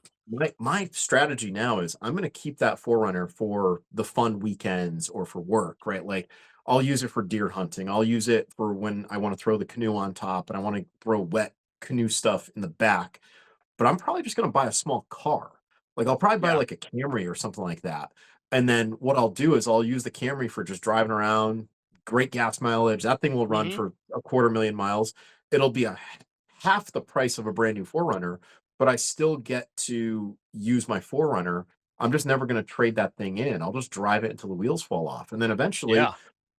my strategy now is I'm going to keep that 4Runner for the fun weekends or for work, right? Like I'll use it for deer hunting. I'll use it for when I want to throw the canoe on top and I want to throw wet canoe stuff in the back, but I'm probably just going to buy a small car. Like I'll probably buy Yeah. like a Camry or something like that. And then what I'll do is I'll use the Camry for just driving around, great gas mileage. That thing will run Hmm. for 250,000 miles. It'll be half the price of a brand new 4Runner, but I still get to use my 4Runner. I'm just never going to trade that thing in. I'll just drive it until the wheels fall off. And then eventually Yeah.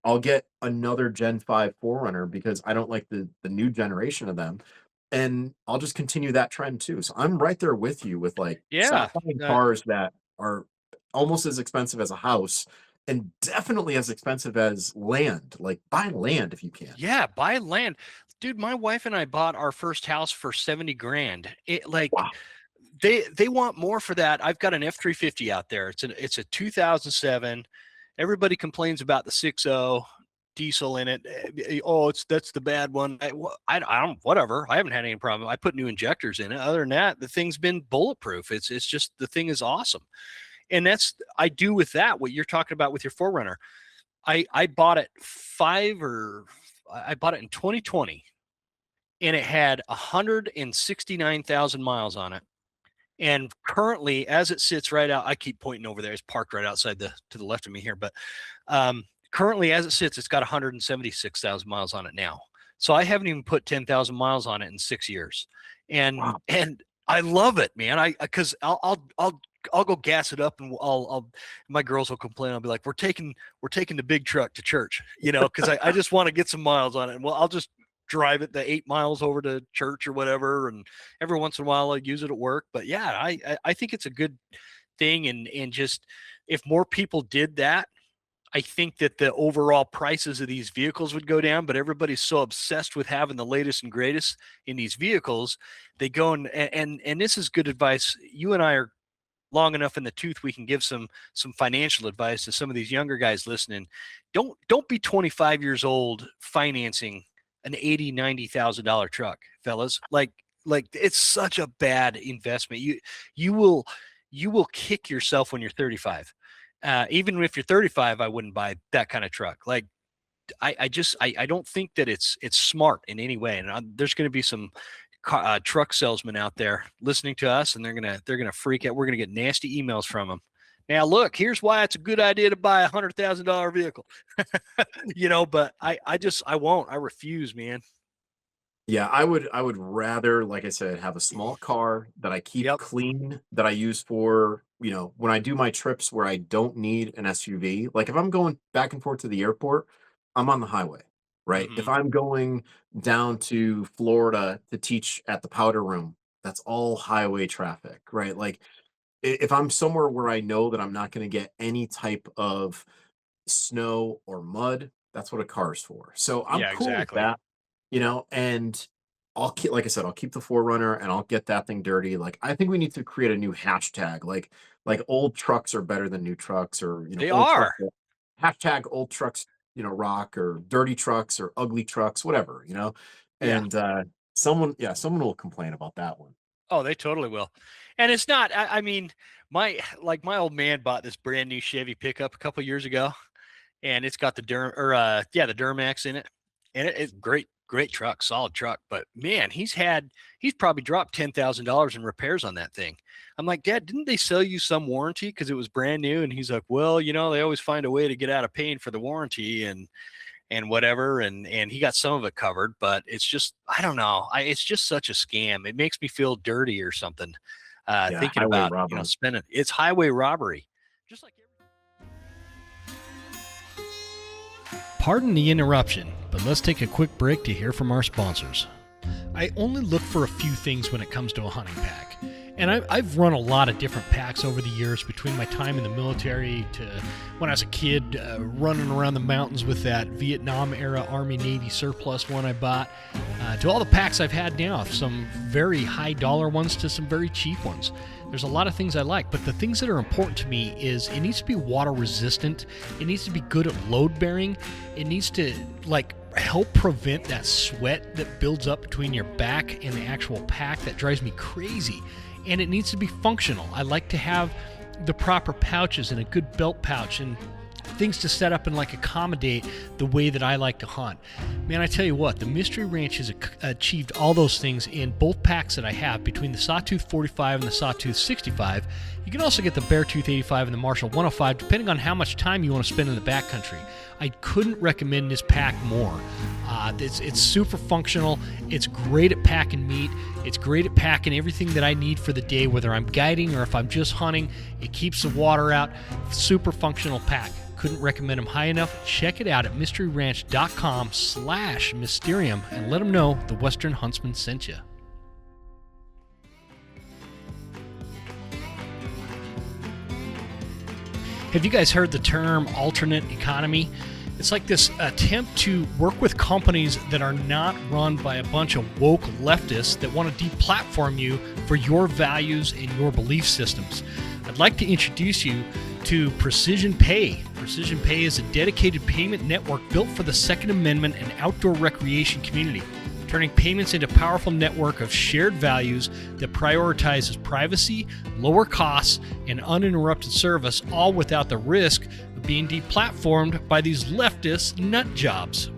I'll get another Gen 5 4Runner because I don't like the new generation of them. And I'll just continue that trend too. So I'm right there with you with like Yeah. stop buying Uh, cars that are almost as expensive as a house and definitely as expensive as land. Like buy land if you can. yeah. Buy land. Dude, my wife and I bought our first house for 70 grand. It like Wow. they want more for that. I've got an F-350 out there. It's a 2007. Everybody complains about the 6.0 diesel in it. Oh, that's the bad one. I don't, whatever. I haven't had any problem. I put new injectors in it. Other than that, the thing's been bulletproof. It's just the thing is awesome. And that's I do with that what you're talking about with your 4Runner. I bought it I bought it in 2020 and it had 169,000 miles on it. And currently, as it sits right out, I keep pointing over there. It's parked right outside to the left of me here. But currently, as it sits, it's got 176,000 miles on it now. So I haven't even put 10,000 miles on it in 6 years, Wow. and I love it, man. Because I'll go gas it up, and I'll my girls will complain. I'll be like, we're taking the big truck to church, because I just want to get some miles on it. And well, I'll just drive it the 8 miles over to church or whatever, and every once in a while I use it at work. But yeah, I think it's a good thing, and just if more people did that, I think that the overall prices of these vehicles would go down. But everybody's so obsessed with having the latest and greatest in these vehicles, they go and this is good advice. You and I are long enough in the tooth, we can give some financial advice to some of these younger guys listening. Don't be 25 years old financing an $80,000-$90,000 truck, fellas. Like it's such a bad investment. You will kick yourself when you're 35. Even if you're 35, I wouldn't buy that kind of truck. Like I don't think that it's smart in any way. And there's going to be some truck salesmen out there listening to us, and they're gonna freak out. We're gonna get nasty emails from them. Now, look, here's why it's a good idea to buy $100,000 vehicle. But I won't. I refuse, man. Yeah, I would rather, like I said, have a small car that I keep Yep. clean, that I use for, when I do my trips where I don't need an SUV. Like if I'm going back and forth to the airport, I'm on the highway, right? If Hmm. I'm going down to Florida to teach at the powder room, that's all highway traffic, right? Like if I'm somewhere where I know that I'm not going to get any type of snow or mud, that's what a car is for. So I'm Yeah, cool with exactly. that, and I'll keep, like I said, I'll keep the 4Runner and I'll get that thing dirty. Like I think we need to create a new hashtag, like old trucks are better than new trucks, or They old trucks are. hashtag old trucks, rock, or dirty trucks or ugly trucks, whatever. Yeah. And someone will complain about that one. Oh, they totally will. And it's not. I mean, my old man bought this brand new Chevy pickup a couple years ago, and it's got the the Duramax in it, and it's great truck, solid truck. But man, he's probably dropped $10,000 in repairs on that thing. I'm like, Dad, didn't they sell you some warranty because it was brand new? And he's like, well, they always find a way to get out of paying for the warranty and whatever, and he got some of it covered, but it's just I don't know. It's just such a scam. It makes me feel dirty or something. Yeah, Thinking highway about robbery. spending. It's highway robbery. Just like Pardon the interruption, but let's take a quick break to hear from our sponsors. I only look for a few things when it comes to a hunting pack. And I've run a lot of different packs over the years, between my time in the military to when I was a kid running around the mountains with that Vietnam-era Army-Navy surplus one I bought, to all the packs I've had now, some very high-dollar ones to some very cheap ones. There's a lot of things I like, but the things that are important to me is it needs to be water-resistant, it needs to be good at load-bearing, it needs to, help prevent that sweat that builds up between your back and the actual pack that drives me crazy. And it needs to be functional. I like to have the proper pouches and a good belt pouch. And things to set up and like accommodate the way that I like to hunt. Man, I tell you what, the Mystery Ranch has achieved all those things in both packs that I have between the Sawtooth 45 and the Sawtooth 65. You can also get the Beartooth 85 and the Marshall 105 depending on how much time you want to spend in the backcountry. I couldn't recommend this pack more. It's super functional. It's great at packing meat. It's great at packing everything that I need for the day, whether I'm guiding or if I'm just hunting. It keeps the water out. Super functional pack. Couldn't recommend them high enough. Check it out at mysteryranch.com/mysterium and let them know the Western Huntsman sent you. Have you guys heard the term alternate economy? It's like this attempt to work with companies that are not run by a bunch of woke leftists that want to deplatform you for your values and your belief systems. I'd like to introduce you to Precision Pay. Precision Pay is a dedicated payment network built for the Second Amendment and outdoor recreation community, turning payments into a powerful network of shared values that prioritizes privacy, lower costs, and uninterrupted service, all without the risk of being deplatformed by these leftist nut jobs.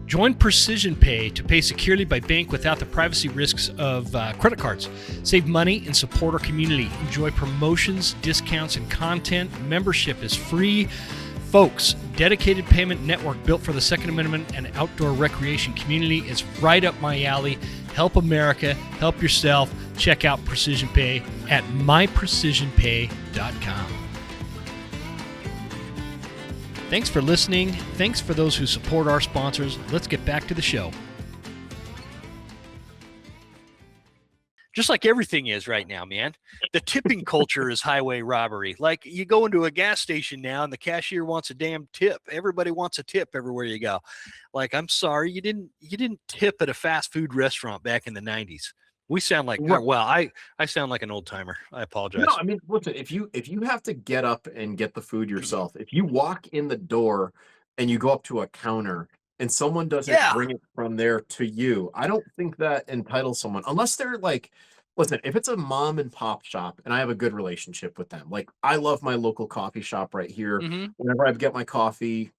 Join Precision Pay to pay securely by bank without the privacy risks of credit cards. Save money and support our community. Enjoy promotions, discounts, and content. Membership is free. Folks, dedicated payment network built for the Second Amendment and outdoor recreation community is right up my alley. Help America, help yourself. Check out Precision Pay at myprecisionpay.com. Thanks for listening. Thanks for those who support our sponsors. Let's get back to the show. Just like everything is right now, man. The tipping culture is highway robbery. Like you go into a gas station now and the cashier wants a damn tip. Everybody wants a tip everywhere you go. Like, I'm sorry, you didn't tip at a fast food restaurant back in the 90s. We sound like, well, I sound like an old timer. I apologize. No, I mean, listen, if you have to get up and get the food yourself, if you walk in the door and you go up to a counter and someone doesn't bring it from there to you, I don't think that entitles someone, unless they're like, listen, if it's a mom and pop shop and I have a good relationship with them, like I love my local coffee shop right here. Whenever I get my coffee,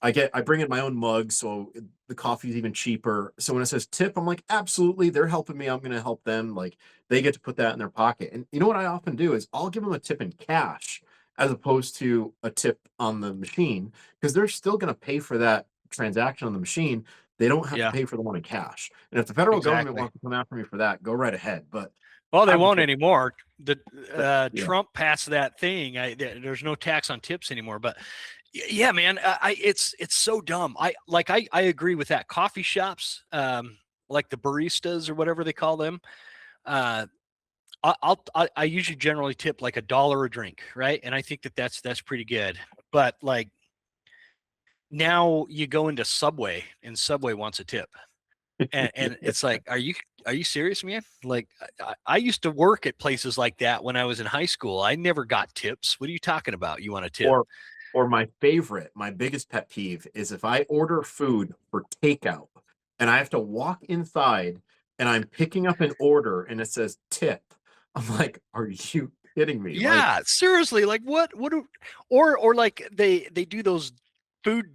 I bring in my own mug, so the coffee is even cheaper. So when it says tip, I'm like, absolutely, they're helping me. I'm going to help them. Like they get to put that in their pocket. And you know what I often do is I'll give them a tip in cash as opposed to a tip on the machine, because they're still going to pay for that transaction on the machine. They don't have to pay for the one in cash. And if the federal government wants to come after me for that, go right ahead. But they won't anymore. Trump passed that thing. There's no tax on tips anymore. But yeah, man, it's so dumb. I agree with that. Coffee shops, like the baristas or whatever they call them. I usually generally tip like $1 a drink, right? And I think that's pretty good. But like now you go into Subway and Subway wants a tip, and it's like, are you serious, man? Like I used to work at places like that when I was in high school. I never got tips. What are you talking about? You want a tip? Or my biggest pet peeve is if I order food for takeout and I have to walk inside and I'm picking up an order and it says tip. I'm like, are you kidding me? Yeah, like, seriously. Like what or like they do those food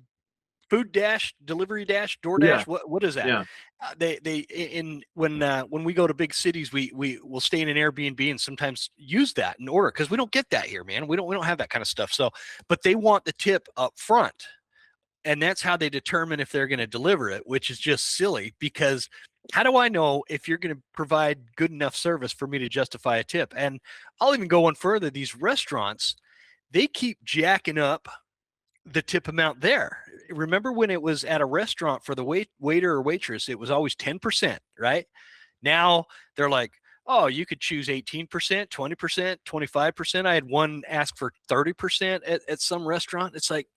dash, delivery dash, DoorDash. What is that? Yeah. When we go to big cities, we will stay in an Airbnb and sometimes use that in order, because we don't get that here, man. We don't have that kind of stuff. So, but they want the tip up front, and that's how they determine if they're going to deliver it, which is just silly, because how do I know if you're going to provide good enough service for me to justify a tip? And I'll even go one further. These restaurants, they keep jacking up the tip amount there. Remember when it was at a restaurant for the waiter or waitress, it was always 10%, right? Now they're like, oh, you could choose 18%, 20%, 25%. I had one ask for 30% at some restaurant. It's like,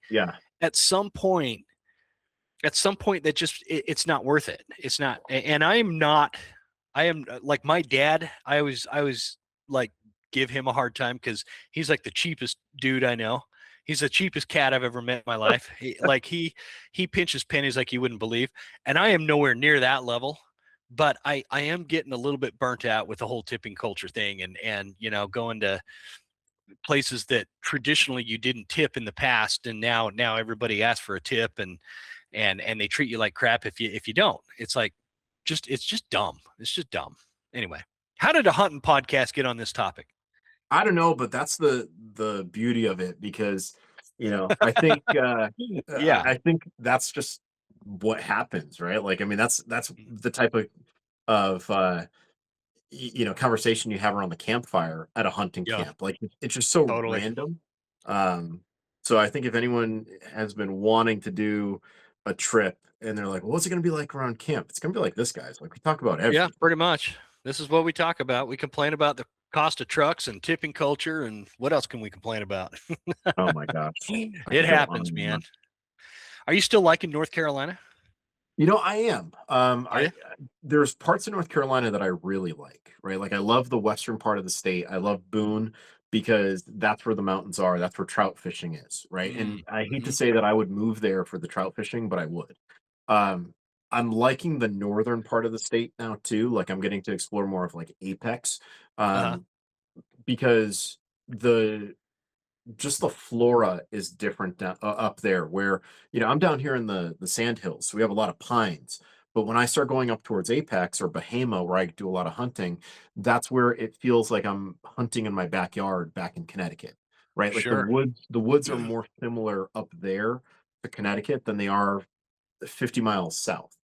at some point that just, it's not worth it. It's not. And I am like my dad. I always like give him a hard time because he's like the cheapest dude I know. He's the cheapest cat I've ever met in my life. He pinches pennies like you wouldn't believe. And I am nowhere near that level, but I am getting a little bit burnt out with the whole tipping culture thing and going to places that traditionally you didn't tip in the past, and now everybody asks for a tip, and they treat you like crap if you don't. It's like it's just dumb. It's just dumb. Anyway, how did a hunting podcast get on this topic? I don't know, but that's the beauty of it, because I think Yeah, I think that's just what happens, right? Like, I mean, that's the type of conversation you have around the campfire at a hunting yeah, camp. Like, it's just so totally. random. Um, so I think if anyone has been wanting to do a trip and they're like, well, what's it going to be like around camp? It's going to be like this, guys. Like, we talk about Yeah, everything. pretty much. This is what we talk about. We complain about the cost of trucks and tipping culture, and what else can we complain about? Oh my gosh. I It could go on happens, and man. on. Are you still liking North Carolina? I am. Yeah, There's parts of North Carolina that I really like, right? Like, I love the western part of the state. I love Boone because that's where the mountains are. That's where trout fishing is, right? And I hate to mm-hmm. say that I would move there for the trout fishing, but I would. Um, I'm liking the northern part of the state now too. Like, I'm getting to explore more of like Apex, Uh-huh. um, because the just the flora is different up there, where I'm down here in the sand hills, so we have a lot of pines. But when I start going up towards Apex or Bahama, where I do a lot of hunting, that's where it feels like I'm hunting in my backyard back in Connecticut, right? Like, Sure. the woods are more similar up there to Connecticut than they are 50 miles south.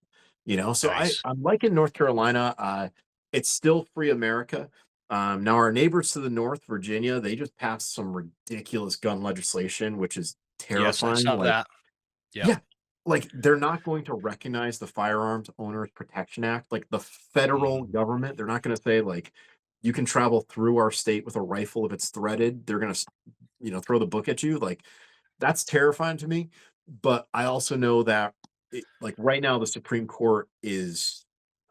So Nice. I'm liking North Carolina. It's still free America. Now, our neighbors to the north, Virginia, they just passed some ridiculous gun legislation, which is Yes, I terrifying. saw Like, that. Yeah. yeah, like, they're not going to recognize the Firearms Owners Protection Act, like the Mm, federal government. They're not going to say, like, you can travel through our state with a rifle if it's threaded. They're going to, throw the book at you. Like, that's terrifying to me. But I also know that, like, right now, the Supreme Court is,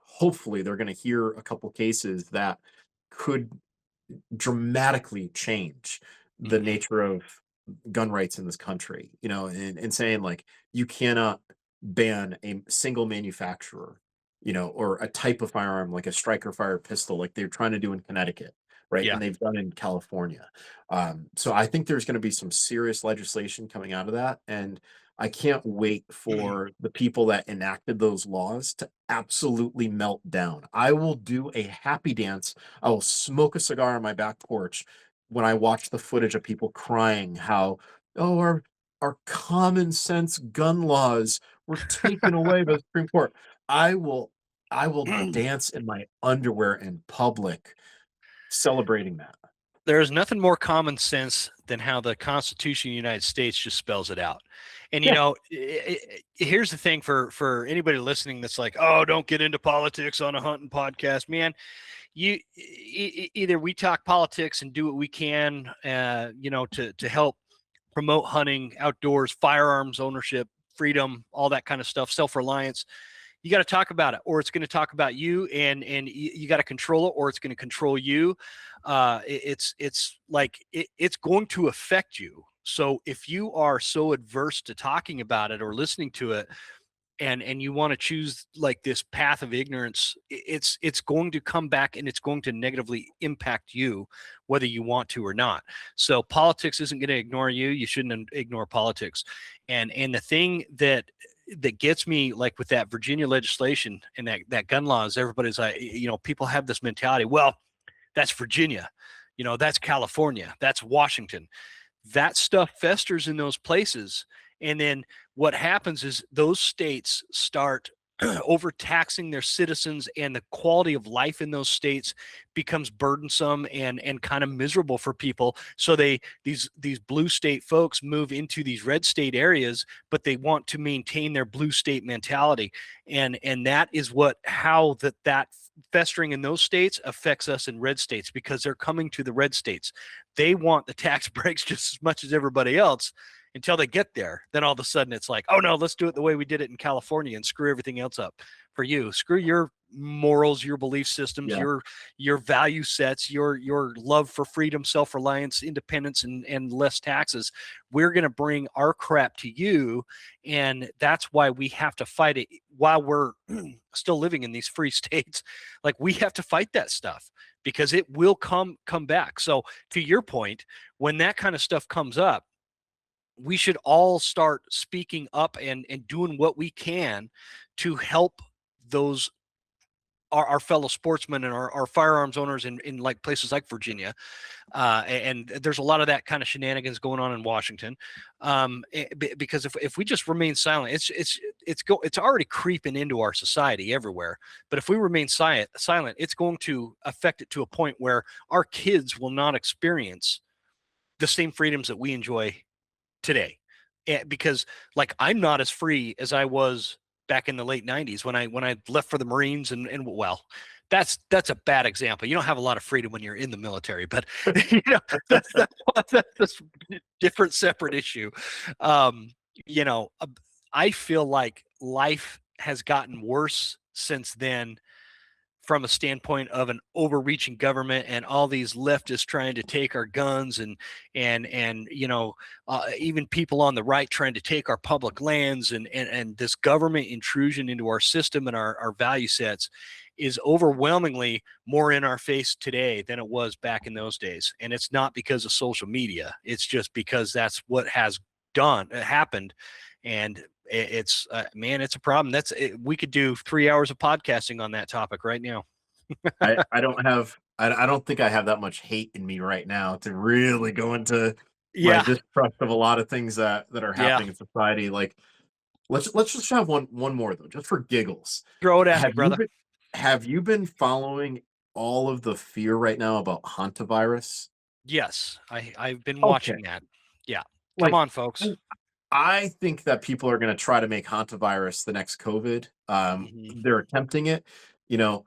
hopefully they're going to hear a couple cases that could dramatically change the mhm. nature of gun rights in this country, and saying, like, you cannot ban a single manufacturer, or a type of firearm like a striker fire pistol, like they're trying to do in Connecticut, right? Yeah. And they've done in California. So I think there's going to be some serious legislation coming out of that. And I can't wait for the people that enacted those laws to absolutely melt down. I will do a happy dance. I will smoke a cigar on my back porch when I watch the footage of people crying how, oh, our common sense gun laws were taken away by the Supreme Court. I will I will dance in my underwear in public celebrating that. There is nothing more common sense than how the Constitution of the United States just spells it out. And Yeah. here's the thing for anybody listening that's like, oh, don't get into politics on a hunting podcast, man. Either we talk politics and do what we can, to help promote hunting, outdoors, firearms ownership, freedom, all that kind of stuff, self-reliance. You got to talk about it, or it's going to talk about you, and you got to control it, or it's going to control you. It's like it's going to affect you. So if you are so adverse to talking about it or listening to it, and you want to choose like this path of ignorance, it's going to come back and it's going to negatively impact you, whether you want to or not. So politics isn't going to ignore you. You shouldn't ignore politics. And the thing that gets me, like with that Virginia legislation and that gun laws, everybody's like, people have this mentality, well, that's Virginia, that's California, that's Washington. That stuff festers in those places. And then what happens is those states start overtaxing their citizens, and the quality of life in those states becomes burdensome and kind of miserable for people. So these blue state folks move into these red state areas, but they want to maintain their blue state mentality. And that is how that festering in those states affects us in red states, because they're coming to the red states. They want the tax breaks just as much as everybody else until they get there. Then all of a sudden it's like, oh no, let's do it the way we did it in California and screw everything else up. for you. Screw your morals, your belief systems, Yeah. your value sets, your love for freedom, self-reliance, independence, and less taxes. We're going to bring our crap to you, and that's why we have to fight it while we're still living in these free states. Like, we have to fight that stuff because it will come back. So to your point, when that kind of stuff comes up, we should all start speaking up and doing what we can to help those our fellow sportsmen and our firearms owners in like places like Virginia. And there's a lot of that kind of shenanigans going on in Washington. Because if we just remain silent, it's already creeping into our society everywhere. But if we remain silent, it's going to affect it to a point where our kids will not experience the same freedoms that we enjoy today. Because like, I'm not as free as I was back in the late 90s when I left for the Marines, and well, that's a bad example. You don't have a lot of freedom when you're in the military, but you know, that's a different, separate issue. You know, I feel like life has gotten worse since then, from a standpoint of an overreaching government and all these leftists trying to take our guns, and you know, even people on the right trying to take our public lands, and this government intrusion into our system and our value sets is overwhelmingly more in our face today than it was back in those days. And it's not because of social media. It's just because that's what has happened. And it's man, it's a problem. We could do 3 hours of podcasting on that topic right now. I don't think I have that much hate in me right now to really go into my Yeah. distrust of a lot of things that are Yeah. happening in society. Like, let's just have one more though, just for giggles. Throw it at me, brother. Have you been following all of the fear right now about hantavirus? Yes, I've been Okay. watching that. Yeah. Come Like, on, folks. I think that people are going to try to make hantavirus the next COVID. They're attempting it. You know,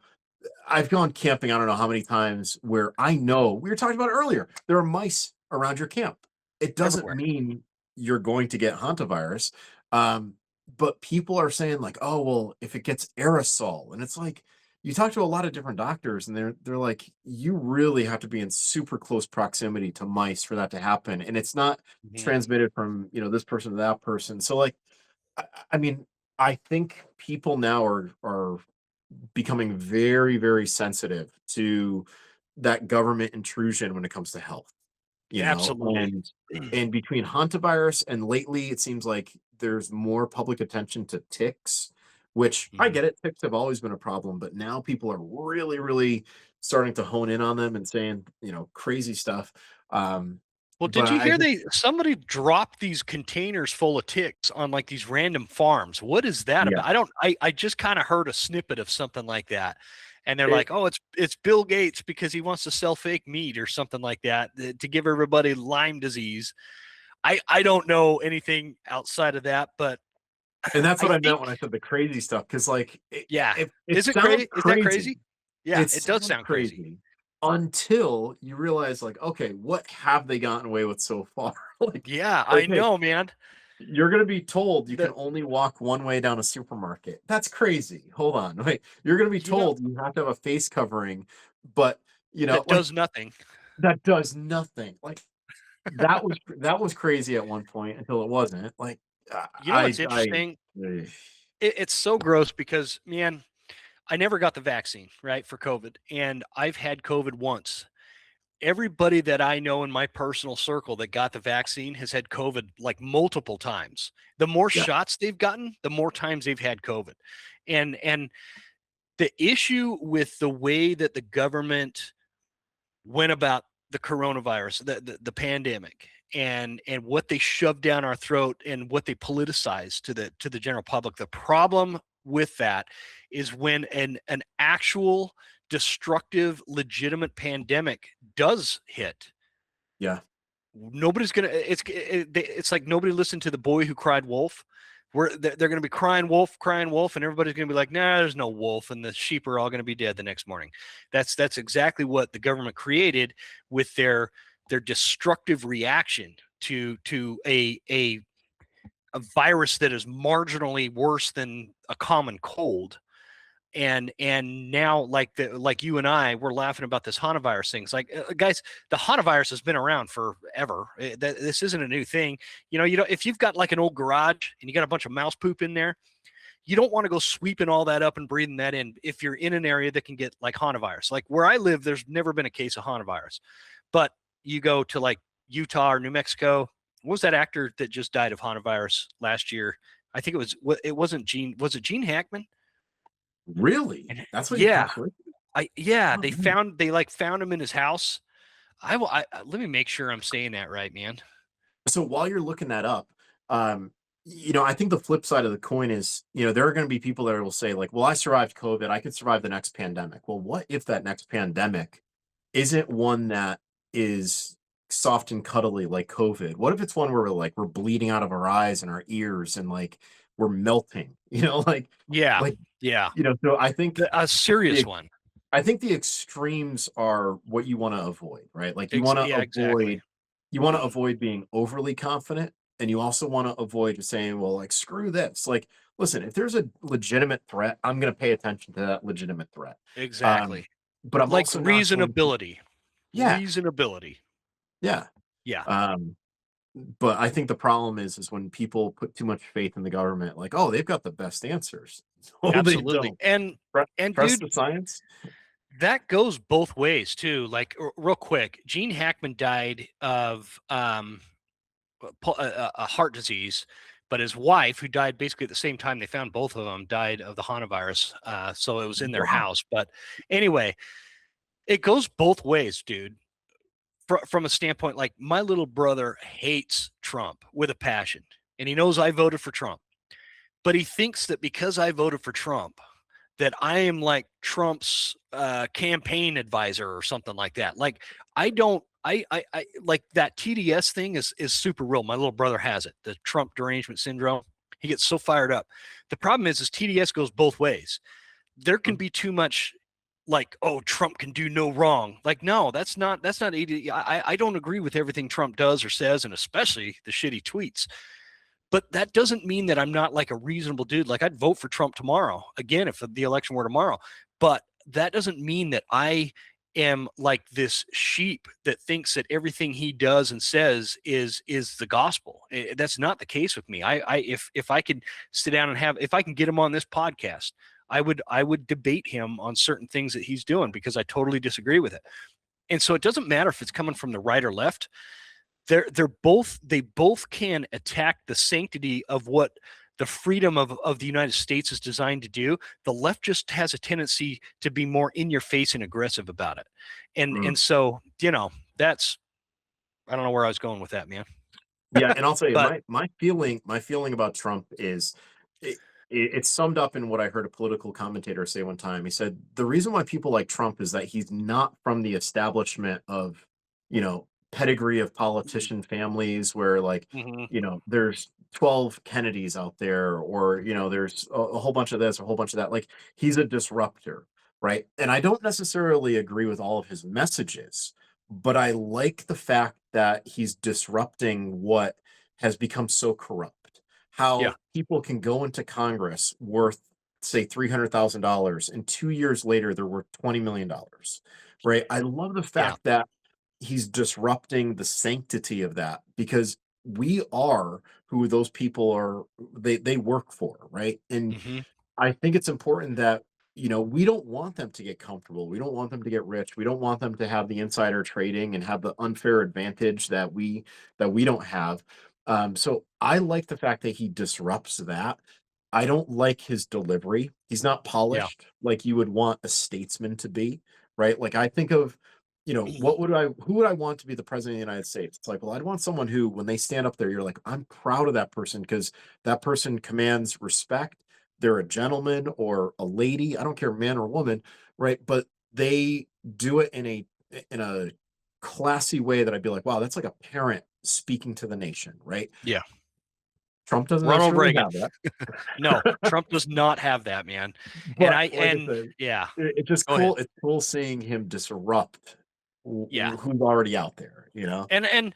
I've gone camping, I don't know how many times, where I know, we were talking about it earlier, there are mice around your camp. It doesn't Everywhere. mean you're going to get hantavirus. But people are saying like, oh, well, if it gets aerosol, and it's like, you talk to a lot of different doctors and they're like, you really have to be in super close proximity to mice for that to happen. And it's not transmitted from, you know, this person to that person. So like, I mean, I think people now are becoming very, very sensitive to that government intrusion when it comes to health, you know. Absolutely. And between hantavirus and lately it seems like there's more public attention to ticks, which I get it, ticks have always been a problem, but now people are really, really starting to hone in on them and saying, you know, crazy stuff. Well, But did you I hear just, somebody dropped these containers full of ticks on like these random farms? What is that yeah, about? I just kind of heard a snippet of something like that. And they're it, like, "Oh, it's Bill Gates because he wants to sell fake meat or something like that to give everybody Lyme disease." I don't know anything outside of that, but and that's I what I think, meant when I said the crazy stuff. Cause like yeah. it Is it sounds crazy? Is that crazy. crazy? Yeah, It it does sounds sound crazy. crazy until you realize, like, okay, what have they gotten away with so far? Like, Yeah, I okay, know, man. you're gonna be told you can The only walk one way down a supermarket. That's crazy. Hold on, wait. You're gonna be you know told you have to have a face covering, but you know, that like does nothing. that does nothing. Like that was crazy at one point until it wasn't. Like You know what's interesting? ugh. It's so gross because, man, I never got the vaccine, right, for COVID, and I've had COVID once. Everybody that I know in my personal circle that got the vaccine has had COVID like multiple times. The more Yeah, shots they've gotten, the more times they've had COVID. And the issue with the way that the government went about the coronavirus, the pandemic, and what they shoved down our throat and what they politicized to the general public. The problem with that is when an actual destructive, legitimate pandemic does hit, yeah. nobody's gonna. It's like nobody listened to the boy who cried wolf. They're going to be crying wolf, and everybody's going to be like, nah, there's no wolf, and the sheep are all going to be dead the next morning. That's exactly what the government created with their destructive reaction to a virus that is marginally worse than a common cold. and now like you and I we're laughing about this hantavirus things. Like guys, the hantavirus has been around forever. This isn't a new thing. If you've got like an old garage and you got a bunch of mouse poop in there, you don't want to go sweeping all that up and breathing that in if you're in an area that can get like hantavirus. Like where I live, there's never been a case of hantavirus. But you go to like Utah or New Mexico. What was that actor that just died of hantavirus last year? I think it wasn't Gene. Was it Gene Hackman? Really? And That's what you yeah, passed away? yeah, Oh, they man. found him in his house. Let me make sure I'm saying that right, man. So while you're looking that up, I think the flip side of the coin is, there are going to be people that will say like, well, I survived COVID. I could survive the next pandemic. Well, what if that next pandemic isn't one that is soft and cuddly like COVID? What if it's one where we're bleeding out of our eyes and our ears and like we're melting, Yeah, like, yeah, so I think a serious the one. I think the extremes are what you want to avoid, right? Like you want to Yeah, exactly. avoid being overly confident, and you also want to avoid just saying, well, like screw this. Like, listen, if there's a legitimate threat, I'm going to pay attention to that legitimate threat. Um, Exactly. but I'm Like also not going to, reasonability. yeah, Reasonability. yeah. Yeah, Um, but I think the problem is when people put too much faith in the government, like, oh, they've got the best answers. No, they absolutely. don't. And Trust dude, the science. that goes both ways too. Like real quick, Gene Hackman died of a heart disease, but his wife, who died basically at the same time they found both of them, died of the hantavirus. So it was in their Wow. house. But anyway, it goes both ways, dude. From a standpoint, like my little brother hates Trump with a passion, and he knows I voted for Trump, but he thinks that because I voted for Trump, that I am like Trump's campaign advisor or something like that. Like I don't, I like that TDS thing is super real. My little brother has it, the Trump derangement syndrome. He gets so fired up. The problem is TDS goes both ways. There can be too much like, oh, Trump can do no wrong. Like, no, that's not AD. I don't agree with everything Trump does or says, and especially the shit he tweets. But that doesn't mean that I'm not like a reasonable dude. Like I'd vote for Trump tomorrow again if the election were tomorrow. But that doesn't mean that I am like this sheep that thinks that everything he does and says is the gospel. That's not the case with me. If I could sit down and if I can get him on this podcast, I would debate him on certain things that he's doing because I totally disagree with it. And so it doesn't matter if it's coming from the right or left. They both can attack the sanctity of what the freedom of the United States is designed to do. The left just has a tendency to be more in your face and aggressive about it. And so, that's, I don't know where I was going with that, man. Yeah, and I'll tell you, But my feeling about Trump is it's summed up in what I heard a political commentator say one time. He said the reason why people like Trump is that he's not from the establishment of, pedigree of politician families where like, mhm, there's 12 Kennedys out there, or there's a whole bunch of this, a whole bunch of that. Like he's a disruptor, right? And I don't necessarily agree with all of his messages, but I like the fact that he's disrupting what has become so corrupt. yeah, How people can go into Congress worth, say, $300,000, and 2 years later they're worth $20 million, right? I love the yeah, fact that he's disrupting the sanctity of that, because we are who those people are, they work for, right? And hmm, I think it's important that, we don't want them to get comfortable. We don't want them to get rich. We don't want them to have the insider trading and have the unfair advantage that we don't have. So I like the fact that he disrupts that. I don't like his delivery. He's not yeah, polished like you would want a statesman to be, right? Like I think of, who would I want to be the president of the United States? It's like, well, I'd want someone who, when they stand up there, you're like, I'm proud of that person because that person commands respect. They're a gentleman or a lady, I don't care, man or woman, right? But they do it in a classy way that I'd be like, wow, that's like a parent speaking to the nation, right? yeah. Trump doesn't Ronald necessarily Reagan. have that. No, Trump does not have that, man. And But like I said, yeah, it's just go ahead. cool. It's cool seeing him disrupt Yeah. who's already out there, And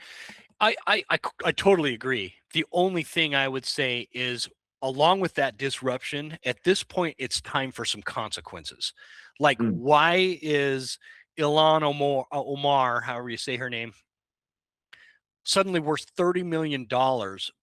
I totally agree. The only thing I would say is along with that disruption, at this point, it's time for some consequences. Like, Mm. why is Ilan Omar, however you say her name, suddenly worth $30 million,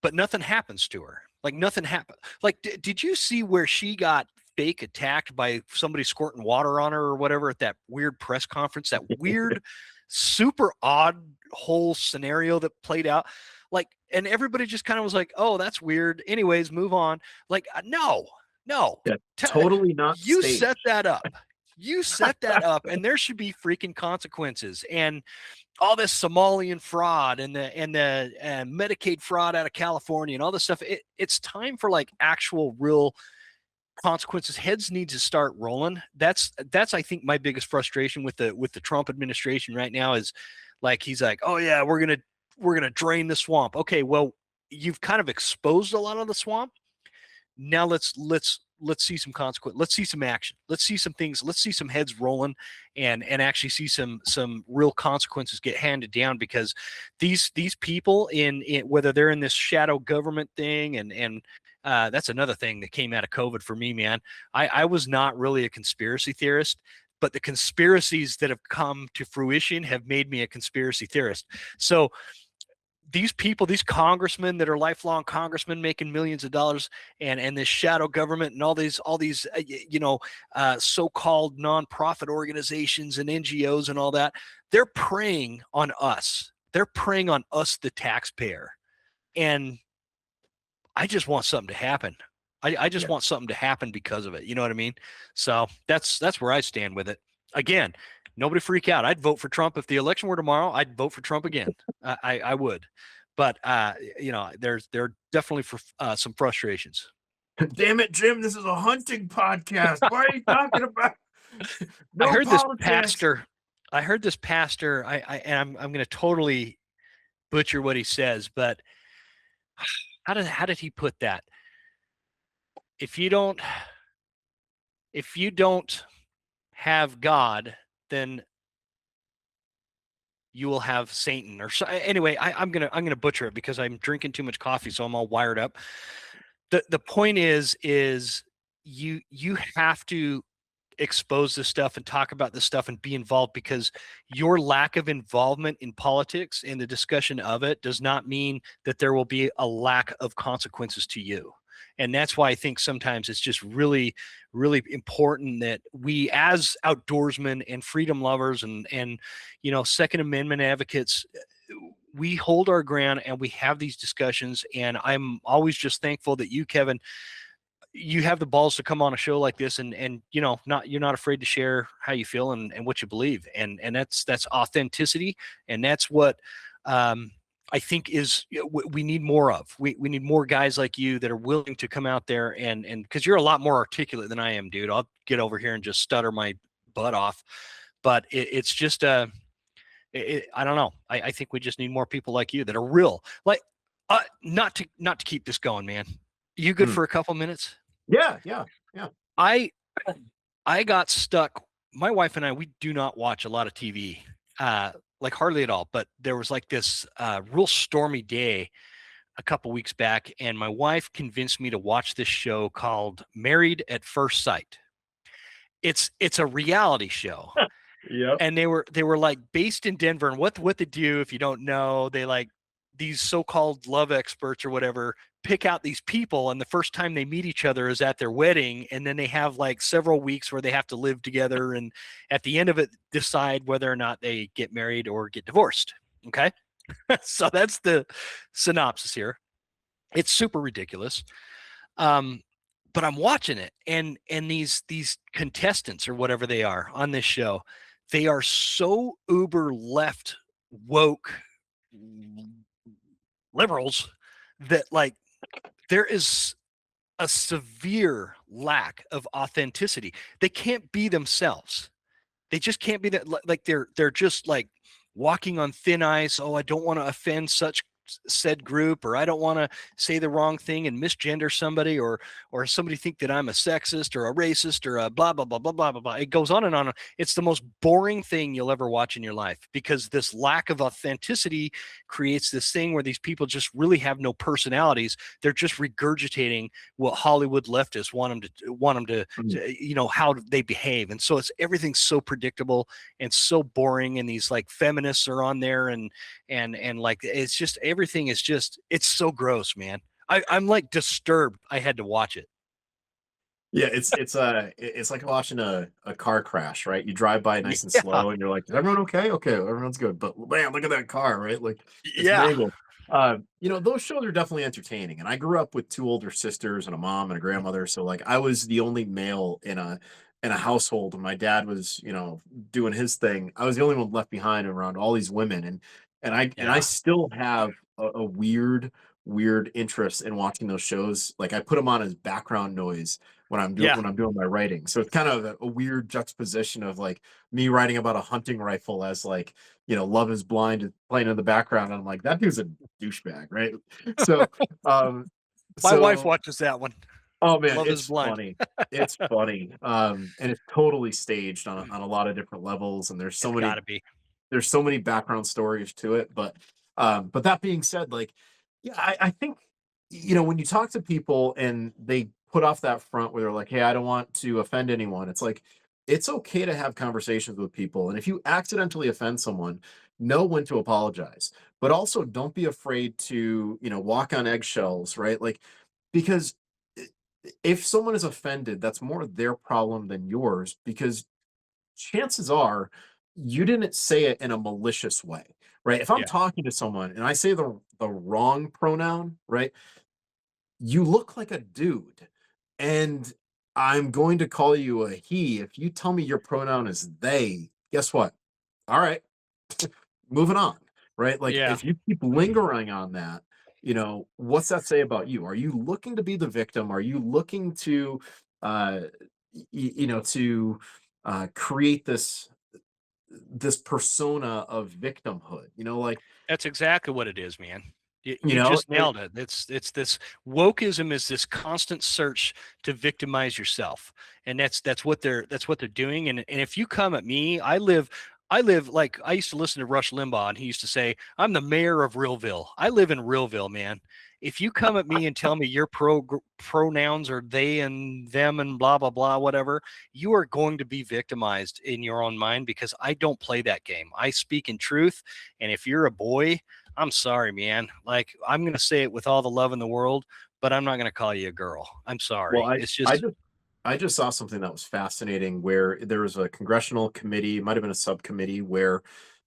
but nothing happens to her? Like, nothing happened. Like, did you see where she got fake attacked by somebody squirting water on her or whatever at that weird press conference? That weird, super odd whole scenario that played out. Like, and everybody just kind of was like, "Oh, that's weird." Anyways, move on. Like, no. Yeah, totally not You staged. set that up. You set that up, and there should be freaking consequences. And all this Somalian fraud and the Medicaid fraud out of California and all this stuff. It's time for like actual real consequences. Heads need to start rolling. That's I think my biggest frustration with the Trump administration right now is like, he's like, oh yeah, we're gonna drain the swamp. Okay, well, you've kind of exposed a lot of the swamp. Now let's see some consequence. Let's see some action. Let's see some things. Let's see some heads rolling, and actually see some real consequences get handed down, because these people in whether they're in this shadow government thing, and that's another thing that came out of COVID for me, man. I was not really a conspiracy theorist, but the conspiracies that have come to fruition have made me a conspiracy theorist. So these people, these congressmen that are lifelong congressmen making millions of dollars, and this shadow government and all these so-called nonprofit organizations and NGOs and all that, they're preying on us. They're preying on us, the taxpayer. And I just want something to happen. I just want something to happen because of it. You know what I mean? So that's where I stand with it. Again, nobody freak out. I'd vote for Trump if the election were tomorrow. I'd vote for Trump again. I would. But there are definitely some frustrations. Damn it, Jim! This is a hunting podcast. Why are you talking about? I heard this pastor. I'm going to totally butcher what he says, but how did he put that? If you don't have God, then you will have Satan. Or so, anyway, I'm gonna butcher it because I'm drinking too much coffee, so I'm all wired up. The point is you have to expose this stuff and talk about this stuff and be involved, because your lack of involvement in politics and the discussion of it does not mean that there will be a lack of consequences to you. And that's why I think sometimes it's just really, really important that we, as outdoorsmen and freedom lovers and Second Amendment advocates, we hold our ground and we have these discussions. And I'm always just thankful that you, Kevin, you have the balls to come on a show like this, and you're not afraid to share how you feel and what you believe. And that's authenticity. And that's what, I think is we need more of. We need more guys like you that are willing to come out there and because you're a lot more articulate than I am, dude. I'll get over here and just stutter my butt off, but it's just I don't know. I think we just need more people like you that are real. Like not to keep this going, man. You good for a couple minutes? Yeah. I got stuck. My wife and I, we do not watch a lot of TV. Like hardly at all, but there was like this real stormy day a couple weeks back, and my wife convinced me to watch this show called Married at First Sight. It's a reality show. Yep. And they were like based in Denver, and what they do, if you don't know, they like these so-called love experts or whatever pick out these people, and the first time they meet each other is at their wedding, and then they have like several weeks where they have to live together, and at the end of it decide whether or not they get married or get divorced. Okay. So that's the synopsis here. It's super ridiculous. But I'm watching it, and these contestants or whatever they are on this show, they are so uber left woke liberals that like there is a severe lack of authenticity. They can't be themselves. They just can't be that. Like they're just like walking on thin ice. Oh, I don't want to offend such said group, or I don't want to say the wrong thing and misgender somebody, or somebody think that I'm a sexist or a racist or a blah blah blah blah blah blah blah. It goes on and on. It's the most boring thing you'll ever watch in your life, because this lack of authenticity creates this thing where these people just really have no personalities. They're just regurgitating what Hollywood leftists want them to how they behave. And so everything's so predictable and so boring, and these like feminists are on there, and like it's just everything is just, it's so gross, man. I'm like disturbed. I had to watch it. Yeah, it's like watching a car crash, right? You drive by nice and slow, and you're like, "Is everyone okay? Okay, everyone's good." But man, look at that car, right? Like, it's mangled. Those shows are definitely entertaining. And I grew up with two older sisters and a mom and a grandmother, so like I was the only male in a household. When my dad was, doing his thing, I was the only one left behind around all these women, and I still have a weird interest in watching those shows. Like I put them on as background noise when I'm doing my writing. So it's kind of a weird juxtaposition of like me writing about a hunting rifle as like, Love is Blind playing in the background. And I'm like, that dude's a douchebag, right? So my wife watches that one. Oh man, Love it's is Blind. funny. It's funny. And it's totally staged on a lot of different levels. And there's so many background stories to it. But that being said, like, yeah, I think, when you talk to people and they put off that front where they're like, hey, I don't want to offend anyone. It's like, it's okay to have conversations with people. And if you accidentally offend someone, know when to apologize, but also don't be afraid to, walk on eggshells, right? Like, because if someone is offended, that's more their problem than yours, because chances are you didn't say it in a malicious way, right? If I'm talking to someone and I say the wrong pronoun, right? You look like a dude, and I'm going to call you a he. If you tell me your pronoun is they, guess what? All right, moving on, right? Like if you keep lingering on that, what's that say about you? Are you looking to be the victim? Are you looking to, create this persona of victimhood? Like That's exactly what it is, man. You you know, just it, nailed it. It's this wokeism is this constant search to victimize yourself, and that's what they're doing. And if you come at me, I live like, I used to listen to Rush Limbaugh, and he used to say, "I'm the mayor of Realville." I live in Realville, man. If you come at me and tell me your pronouns are they and them and blah blah blah whatever, you are going to be victimized in your own mind, because I don't play that game. I speak in truth, and if you're a boy, I'm sorry, man. Like, I'm going to say it with all the love in the world, but I'm not going to call you a girl. I'm sorry. well, It's just, I just saw something that was fascinating where there was a congressional committee, might have been a subcommittee, where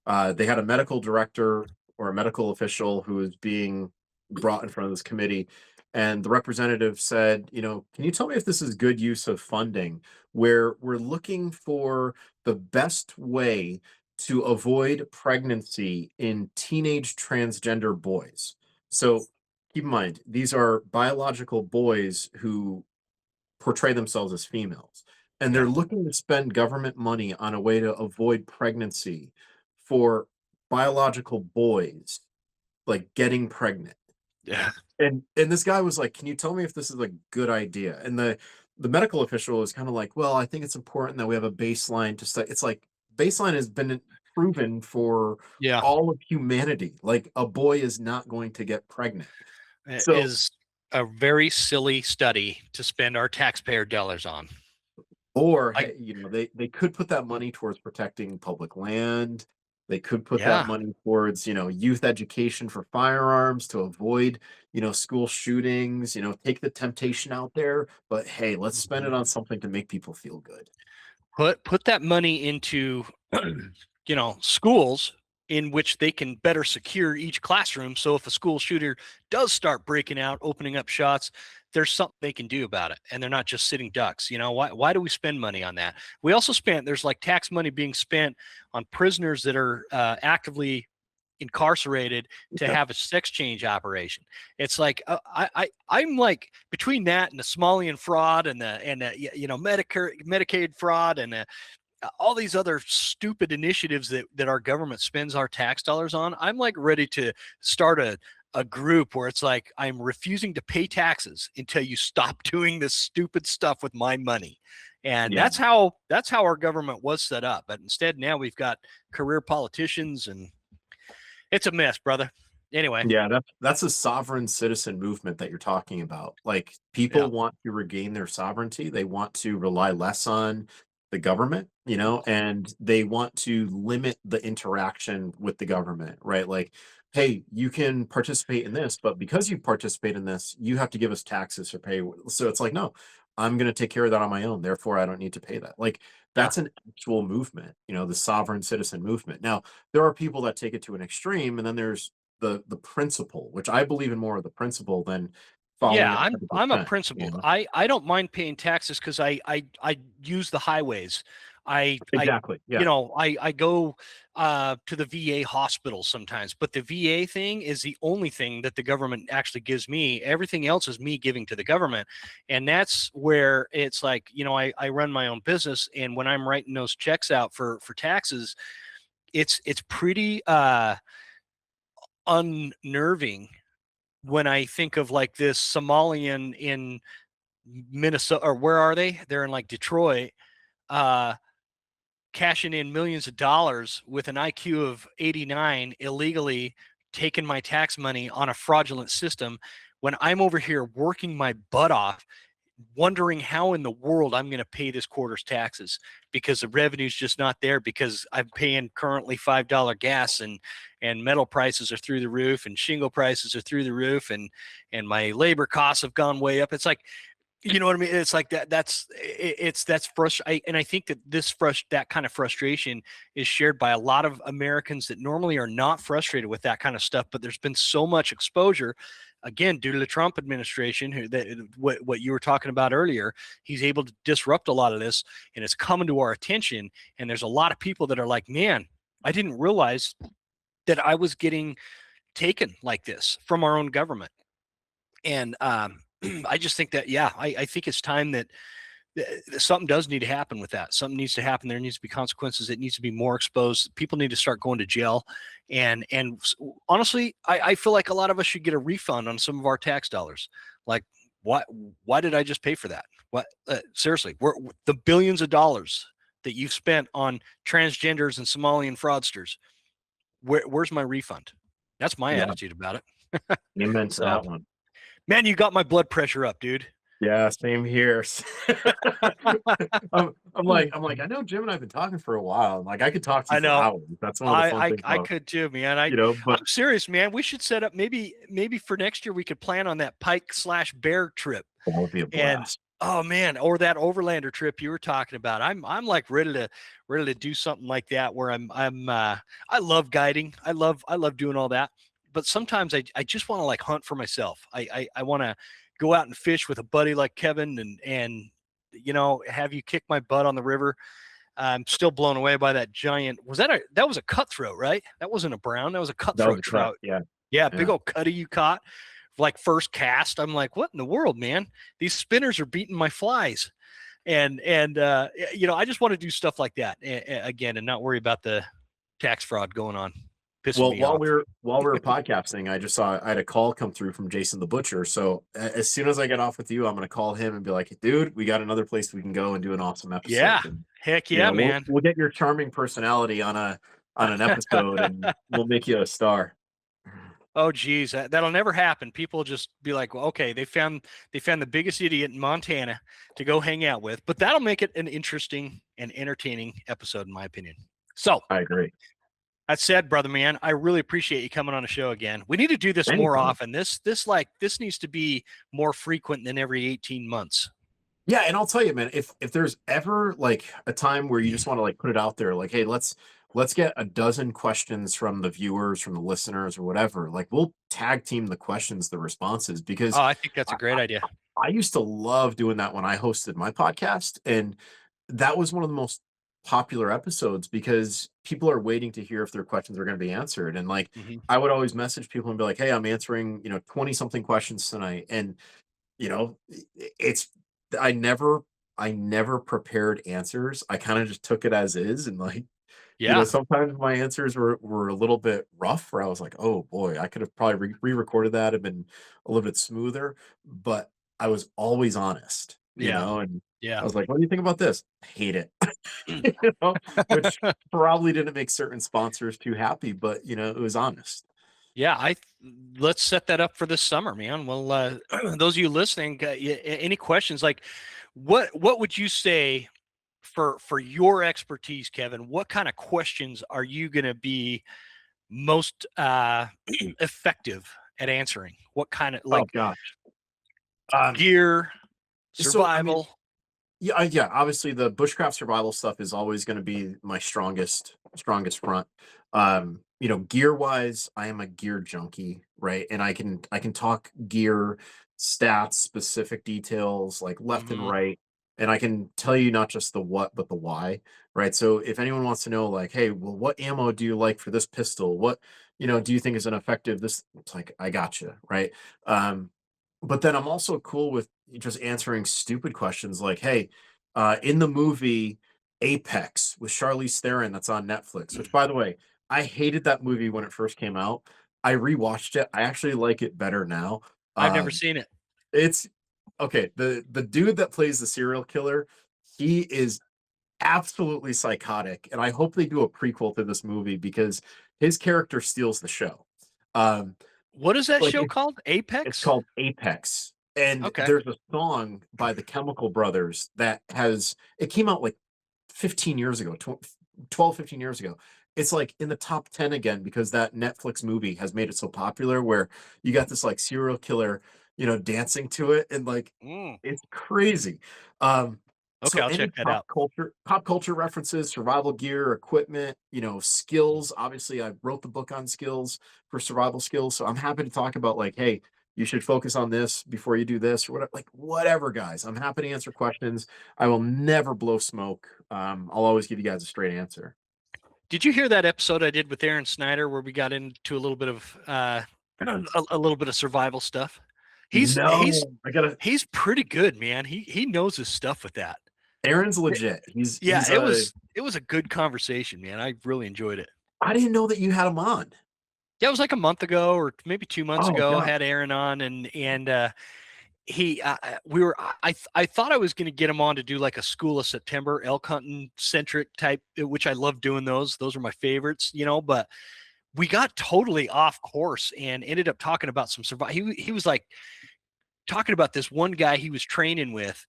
they had a medical director or a medical official who was being brought in front of this committee. And the representative said, can you tell me if this is good use of funding, where we're looking for the best way to avoid pregnancy in teenage transgender boys? So keep in mind, these are biological boys who portray themselves as females, and they're looking to spend government money on a way to avoid pregnancy for biological boys, like getting pregnant. yeah. And this guy was like, can you tell me if this is a good idea? And the medical official was kind of like, well, I think it's important that we have a baseline to say. It's like, baseline has been proven for Yeah. all of humanity. Like, a boy is not going to get pregnant. It So is a very silly study to spend our taxpayer dollars on. Or, they could put that money towards protecting public land. They could put that money towards, youth education for firearms to avoid, school shootings, take the temptation out there. But hey, let's spend it on something to make people feel good. Put that money into, schools in which they can better secure each classroom. So if a school shooter does start breaking out, opening up shots, there's something they can do about it, and they're not just sitting ducks. Why do we spend money on that? We also there's like tax money being spent on prisoners that are actively incarcerated to have a sex change operation. It's like, I'm like, between that and the Somalian fraud and the Medicaid fraud and all these other stupid initiatives that our government spends our tax dollars on, I'm like ready to start a a group where it's like, I'm refusing to pay taxes until you stop doing this stupid stuff with my money. And Yeah. that's how our government was set up. But instead now we've got career politicians, and it's a mess, brother. Anyway. Yeah, that's a sovereign citizen movement that you're talking about. Like, Yeah. people want to regain their sovereignty. They want to rely less on the government, and they want to limit the interaction with the government, right? Like, hey, you can participate in this, but because you participate in this, you have to give us taxes or pay. So it's like, no, I'm going to take care of that on my own. Therefore, I don't need to pay that. Like, Yeah. that's an actual movement, the sovereign citizen movement. Now, there are people that take it to an extreme, and then there's the principle, which I believe in more of the principle than following Yeah, it I'm a 100%, principled. I don't mind paying taxes because I use the highways. Exactly. Yeah. I go to the VA hospital sometimes, but the VA thing is the only thing that the government actually gives me. Everything else is me giving to the government, and that's where it's like, I run my own business, and when I'm writing those checks out for taxes, it's pretty unnerving when I think of like this Somalian in Minnesota, or where are they? They're in like Detroit, uh, cashing in millions of dollars with an IQ of 89, illegally taking my tax money on a fraudulent system, when I'm over here working my butt off, wondering how in the world I'm going to pay this quarter's taxes, because the revenue's just not there, because I'm paying currently $5 gas, and metal prices are through the roof, and shingle prices are through the roof, and my labor costs have gone way up. It's like, you know what I mean? It's like that's frustrating. And I think that that kind of frustration is shared by a lot of Americans that normally are not frustrated with that kind of stuff. But there's been so much exposure, again, due to the Trump administration, what you were talking about earlier. He's able to disrupt a lot of this, and it's coming to our attention. And there's a lot of people that are like, man, I didn't realize that I was getting taken like this from our own government. And I just think that, yeah, I think it's time that something does need to happen with that. Something needs to happen. There needs to be consequences. It needs to be more exposed. People need to start going to jail. And honestly, I feel like a lot of us should get a refund on some of our tax dollars. Like, why did I just pay for that? What, seriously, the billions of dollars that you've spent on transgenders and Somalian fraudsters, where's my refund? That's my Yeah. attitude about it. Amen to So, that one. man, you got my blood pressure up, dude. Yeah, same here. I'm like, I know Jim and I've been talking for a while. Like, I could talk to I you for know. hours. That's one of the fun things I about, could too, man. but I'm serious, man. We should set up, maybe for next year we could plan on that pike/bear trip. that would be a And blast. oh man, or that overlander trip you were talking about. I'm like ready to do something like that, where I love guiding. I love doing all that. But sometimes I just want to like hunt for myself. I want to go out and fish with a buddy like Kevin, and have you kick my butt on the river. I'm still blown away by that giant. That was a cutthroat, right? That wasn't a brown. That was a That was cutthroat a trout. cut. Yeah. Yeah, big Yeah. old cutty you caught, like first cast. I'm like, what in the world, man? These spinners are beating my flies. And I just want to do stuff like that again, and not worry about the tax fraud going on. Pissing Well, me while off. we were podcasting, I just saw I had a call come through from Jason the Butcher. So as soon as I get off with you, I'm going to call him and be like, dude, we got another place we can go and do an awesome episode. Yeah, And, heck yeah, man. We'll get your charming personality on an episode, and we'll make you a star. Oh geez, that'll never happen. People just be like, well, okay, they found the biggest idiot in Montana to go hang out with. But that'll make it an interesting and entertaining episode, in my opinion. So I agree. that said, brother man, I really appreciate you coming on the show again. We need to do this more often. This needs to be more frequent than every 18 months. Yeah, and I'll tell you, man, if there's ever like a time where you just want to like put it out there, like, hey, let's get a dozen questions from the viewers, from the listeners, or whatever. Like, we'll tag team the questions, the responses, because Oh, I think that's a great idea. I used to love doing that when I hosted my podcast, and that was one of the most popular episodes because people are waiting to hear if their questions are going to be answered. And like, I would always message people and be like, hey, I'm answering 20 something questions tonight, and it's I never prepared answers. I kind of just took it as is, and like, Yeah. Sometimes my answers were a little bit rough, where I was like, oh boy, I could have probably re-recorded that and been a little bit smoother, but I was always honest, Yeah. and Yeah. I was like, what do you think about this? I hate it. Which probably didn't make certain sponsors too happy, but it was honest. Yeah, let's set that up for this summer, man. Well, those of you listening, any questions? Like, what would you say for your expertise, Kevin? What kind of questions are you going to be most effective at answering? What kind of Oh like gosh. Um, gear, so I mean, survival? yeah, obviously the bushcraft survival stuff is always going to be my strongest front. Gear wise, I am a gear junkie, right? And I can talk gear stats, specific details, like left and Mhm. right, and I can tell you not just the what but the why, right? So if anyone wants to know, like, hey, well, what ammo do you like for this pistol? What do you think is an effective this? It's like, I got you, right? Um, but then I'm also cool with just answering stupid questions like, hey, in the movie Apex with Charlize Theron that's on Netflix, which by the way, I hated that movie when it first came out. I rewatched it. I actually like it better now. I've never Um, seen it. it's okay. The dude that plays the serial killer, he is absolutely psychotic, and I hope they do a prequel to this movie because his character steals the show. Um, What is that like show called? it's Apex? called Apex. And Okay. there's a song by the Chemical Brothers that it came out like 15 years ago, 12, 15 years ago. It's like in the top 10 again because that Netflix movie has made it so popular where you got this like serial killer, dancing to it, and like Mm. it's crazy. Um, Okay, so I'll any check that out. pop culture references, survival gear, equipment, skills. Obviously, I wrote the book on skills for survival skills. So I'm happy to talk about like, hey, you should focus on this before you do this or whatever. Like whatever, guys. I'm happy to answer questions. I will never blow smoke. I'll always give you guys a straight answer. Did you hear that episode I did with Aaron Snyder where we got into a little bit of a little bit of survival stuff? He's he's No, I gotta. he's pretty good, man. He knows his stuff with that. Aaron's It- legit. He's yeah, he's it was a good conversation, man. I really enjoyed it. I didn't know that you had him on. Yeah, it was like a month ago or maybe 2 months Oh ago. I god. had Aaron on, and he we were I thought I was going to get him on to do like a School of September elk hunting centric type, which I love doing those. Those are my favorites, but we got totally off course and ended up talking about some survival. He was like talking about this one guy he was training with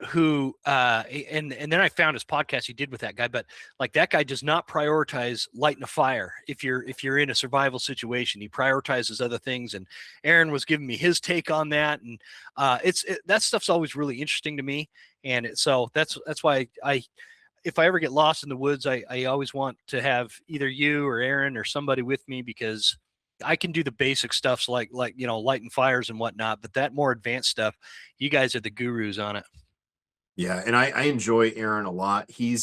who and then I found his podcast he did with that guy, but like that guy does not prioritize lighting a fire if you're in a survival situation. He prioritizes other things, and Aaron was giving me his take on that, and that stuff's always really interesting to me, and so that's why I if I ever get lost in the woods, I always want to have either you or Aaron or somebody with me because I can do the basic stuffs like lighting fires and whatnot, but that more advanced stuff, you guys are the gurus on it. Yeah, and I enjoy Aaron a lot. He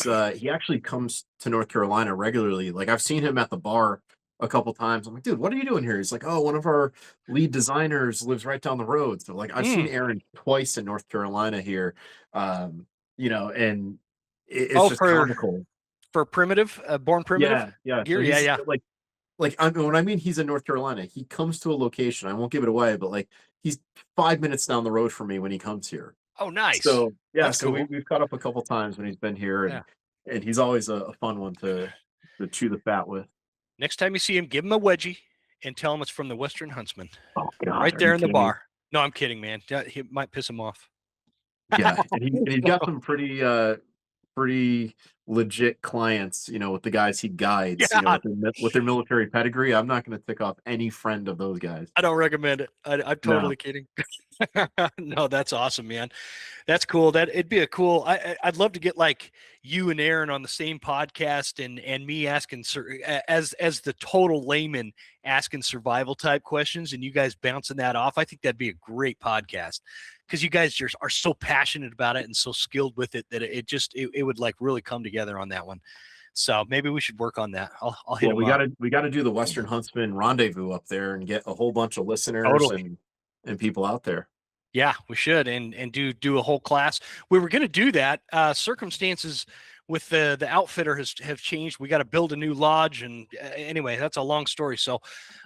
actually comes to North Carolina regularly. Like I've seen him at the bar a couple times. I'm like, dude, what are you doing here? He's like, oh, one of our lead designers lives right down the road. So like I've seen Mm. Aaron twice in North Carolina here. And it's Oh, just comical. for primitive, born primitive Yeah. So gear. Yeah, he's yeah. like when I mean he's in North Carolina, he comes to a location. I won't give it away, but like he's 5 minutes down the road from me when he comes here. Oh, nice. So yeah, That's so cool. we've caught up a couple times when he's been here, Yeah. and he's always a fun one to chew the fat with. Next time you see him, give him a wedgie and tell him it's from the Western Huntsman. Oh God, Right are there you in the kidding me? bar. No, I'm kidding, man. He might piss him off. Yeah, and he's got some pretty legit clients, with the guys he guides, Yeah, with their military pedigree. I'm not going to tick off any friend of those guys. I don't recommend it. I'm No. totally kidding. No, that's awesome, man. That's cool. That it'd be a cool. I'd love to get like you and Aaron on the same podcast, and me asking as the total layman asking survival type questions, and you guys bouncing that off. I think that'd be a great podcast because you guys just are so passionate about it and so skilled with it that it would like really come together on that one. So maybe we should work on that. I'll hit Well, him up. we gotta do the Western Huntsman rendezvous up there and get a whole bunch of listeners Totally. and people out there. Yeah, we should and do a whole class. We were going to do that. Circumstances with the outfitter have changed. We got to build a new lodge, and anyway, that's a long story. So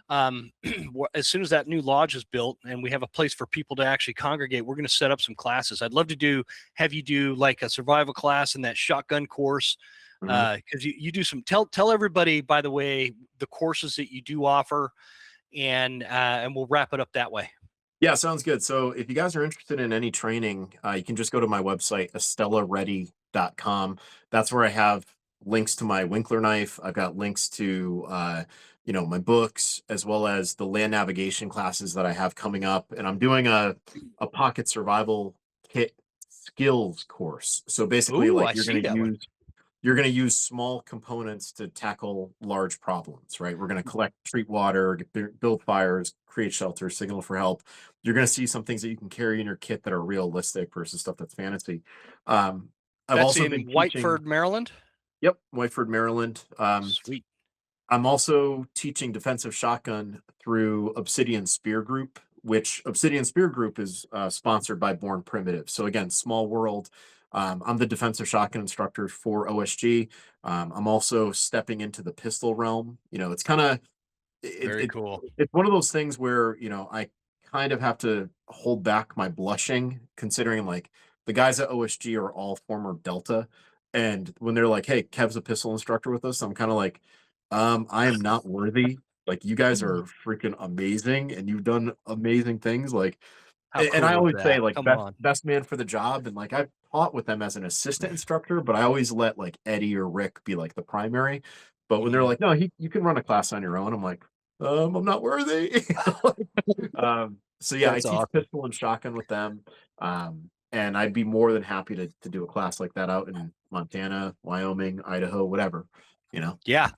as soon as that new lodge is built and we have a place for people to actually congregate, we're going to set up some classes. I'd love to have you do like a survival class and that shotgun course, because you do some. Tell everybody, by the way, the courses that you do offer, and we'll wrap it up that way. Yeah, sounds good. So if you guys are interested in any training, you can just go to my website, estelaready.com. That's where I have links to my Winkler knife. I've got links to, my books, as well as the land navigation classes that I have coming up. And I'm doing a pocket survival kit skills course. So basically, Ooh, like I see that one. you're going to use small components to tackle large problems, right? We're going to collect, treat water, build fires, create shelter, signal for help. You're going to see some things that you can carry in your kit that are realistic versus stuff that's fantasy. I've That's also in been teaching. Whiteford, Maryland. Yep, Whiteford, Maryland. Sweet. I'm also teaching defensive shotgun through Obsidian Spear Group, which Obsidian Spear Group is sponsored by Born Primitive. So again, small world. I'm the defensive shotgun instructor for OSG. I'm also stepping into the pistol realm. It's kind of Very cool. it's one of those things where I kind of have to hold back my blushing, considering like the guys at OSG are all former Delta, and when they're like, "Hey, Kev's a pistol instructor with us," I'm kind of like, I am not worthy. Like, you guys are freaking amazing, and you've done amazing things. Like, How and I cool is always say that? like Come on. best man for the job, and like I've taught with them as an assistant instructor, but I always let like Eddie or Rick be like the primary. But when they're like, "No, you can run a class on your own," I'm like, I'm not worthy. So yeah, I That's teach awesome. pistol and shotgun with them. And I'd be more than happy to do a class like that out in Montana, Wyoming, Idaho, whatever. Yeah,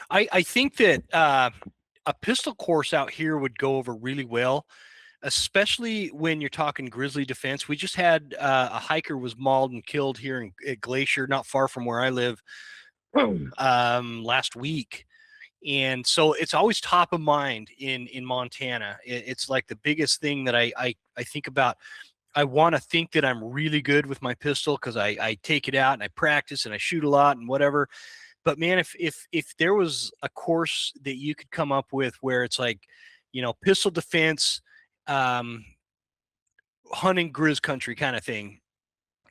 I think that a pistol course out here would go over really well, especially when you're talking grizzly defense. We just had a hiker was mauled and killed here at Glacier, not far from where I live, last week. And so it's always top of mind in Montana. It's like the biggest thing that I think about. I want to think that I'm really good with my pistol because I take it out and I practice and I shoot a lot and whatever. But man, if there was a course that you could come up with where it's like, pistol defense, hunting grizz country kind of thing,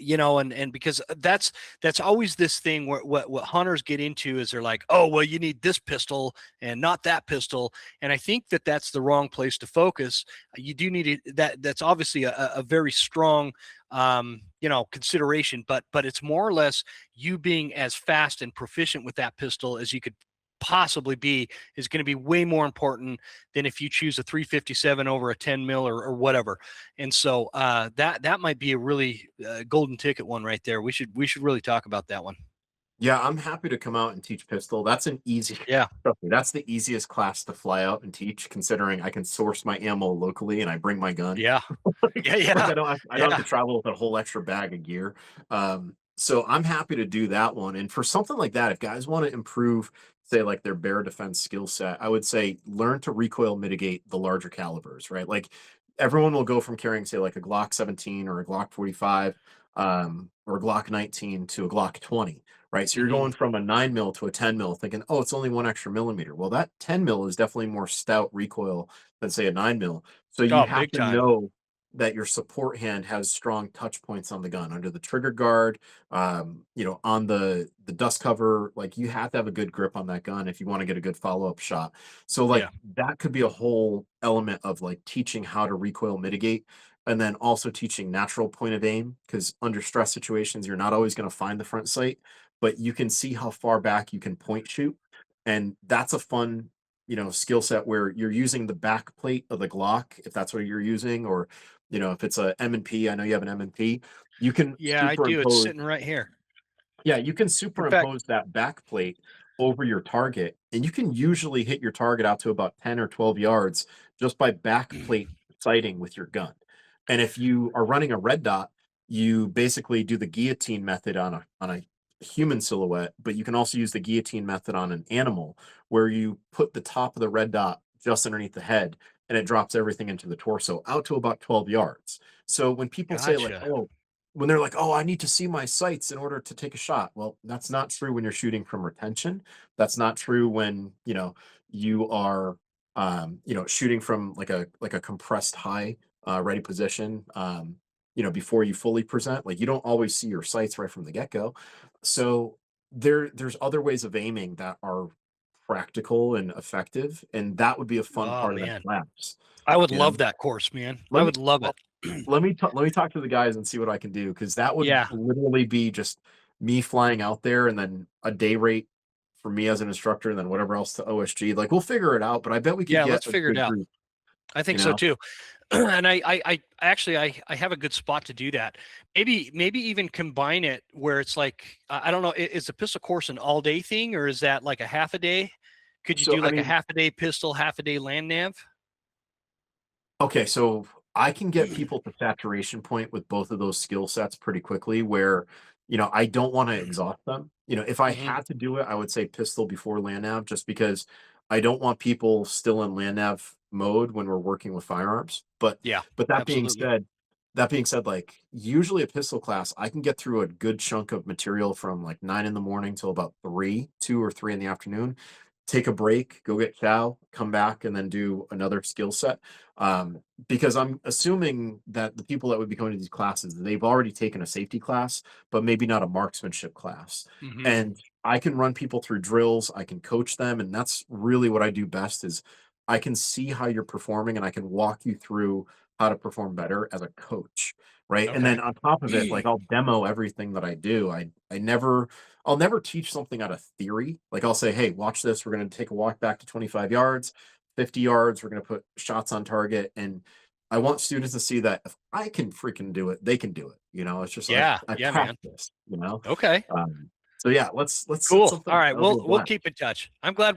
and because that's always this thing where what hunters get into is they're like, oh well, you need this pistol and not that pistol, and I think that that's the wrong place to focus. You do need that's obviously a very strong consideration, but it's more or less you being as fast and proficient with that pistol as you could possibly be is going to be way more important than if you choose a 357 over a 10 mil or whatever. And so that might be a really golden ticket one right there. We should really talk about that one. Yeah, I'm happy to come out and teach pistol. That's an easy. Yeah. That's the easiest class to fly out and teach, considering I can source my ammo locally and I bring my gun. Yeah. Yeah. Like I don't have to travel with a whole extra bag of gear. So I'm happy to do that one. And for something like that, if guys want to improve, say like their bear defense skill set, I would say learn to recoil mitigate the larger calibers, right? Like everyone will go from carrying, say, like a Glock 17 or a Glock 45, or a Glock 19 to a Glock 20. Right. So you're going from a 9 mil to a 10 mil thinking, oh, it's only 1 extra millimeter. Well, that 10 mil is definitely more stout recoil than, say, a 9 mil. So you have to know that your support hand has strong touch points on the gun, under the trigger guard, on the dust cover. Like, you have to have a good grip on that gun if you want to get a good follow-up shot. So like that could be a whole element of like teaching how to recoil mitigate. And then also teaching natural point of aim, because under stress situations, you're not always going to find the front sight, but you can see how far back you can point shoot. And that's a fun, skill set where you're using the back plate of the Glock, if that's what you're using, or, if it's a M&P, I know you have an M&P, you can I do. It's superimpose. sitting right here. Yeah, you can superimpose that back plate over your target, and you can usually hit your target out to about 10 or 12 yards just by back plate sighting with your gun. And if you are running a red dot, you basically do the guillotine method on a human silhouette, but you can also use the guillotine method on an animal, where you put the top of the red dot just underneath the head and it drops everything into the torso out to about 12 yards. So when people say like, oh, when they're like, oh, I need to see my sights in order to take a shot. Well, that's not true when you're shooting from retention. That's not true when, you are, shooting from like a compressed high, ready position, before you fully present. Like you don't always see your sights right from the get-go. So there's other ways of aiming that are practical and effective, and that would be a fun Oh part of that man, class. I would You know, love that course, man. I let me would love well, it. let me talk to the guys and see what I can do, because that would Yeah, literally be just me flying out there and then a day rate for me as an instructor and then whatever else to OSG. Like we'll figure it out, but I bet we could yeah. get Let's a figure it good out. group, I you think so know. too. And I actually I have a good spot to do that. Maybe even combine it where it's like I don't know. Is the pistol course an all day thing, or is that like a half a day? Could you So do I like a mean, half a day pistol, half a day land nav? okay, so I can get people to saturation point with both of those skill sets pretty quickly where, I don't want to exhaust them. If I Hmm. had to do it, I would say pistol before land nav, just because I don't want people still in land nav mode when we're working with firearms. Yeah, But absolutely. that being said, like usually a pistol class, I can get through a good chunk of material from like 9 in the morning till about 2 or 3 in the afternoon. Take a break, go get chow, come back, and then do another skill set. Because I'm assuming that the people that would be going to these classes, they've already taken a safety class, but maybe not a marksmanship class. Hmm. And I can run people through drills, I can coach them, and that's really what I do best is I can see how you're performing and I can walk you through how to perform better as a coach, right? And Okay. then on top of it, like I'll demo everything that I do. I'll never teach something out of theory. Like I'll say, hey, watch this. We're going to take a walk back to 25 yards, 50 yards. We're going to put shots on target. And I want students to see that if I can freaking do it, they can do it. It's just Yeah, I yeah, man. practice. Okay. So yeah, let's set Cool. something All up. right. That'll be a We'll blast. keep in touch. I'm glad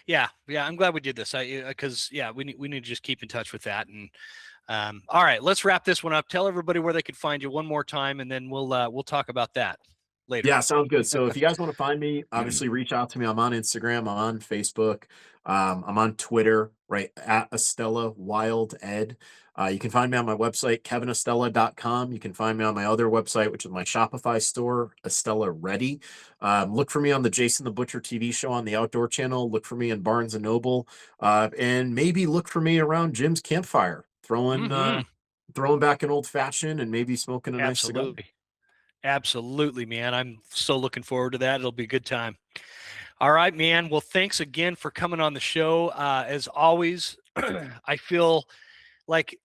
yeah, I'm glad we did this. Because yeah, we need to just keep in touch with that. And all right, let's wrap this one up. Tell everybody where they could find you one more time, and then we'll talk about that later. Yeah, sounds good. So if you guys want to find me, obviously reach out to me. I'm on Instagram, I'm on Facebook, I'm on Twitter, right at Estela Wild Ed. You can find me on my website, kevinestela.com. You can find me on my other website, which is my Shopify store, Estela Ready. Look for me on the Jason the Butcher TV show on the Outdoor Channel. Look for me in Barnes and Noble, and maybe look for me around Jim's campfire, Hmm. throwing back an old fashioned and maybe smoking a nice cigar. Absolutely. Absolutely, man. I'm so looking forward to that. It'll be a good time. All right, man. Well, thanks again for coming on the show. As always, I feel like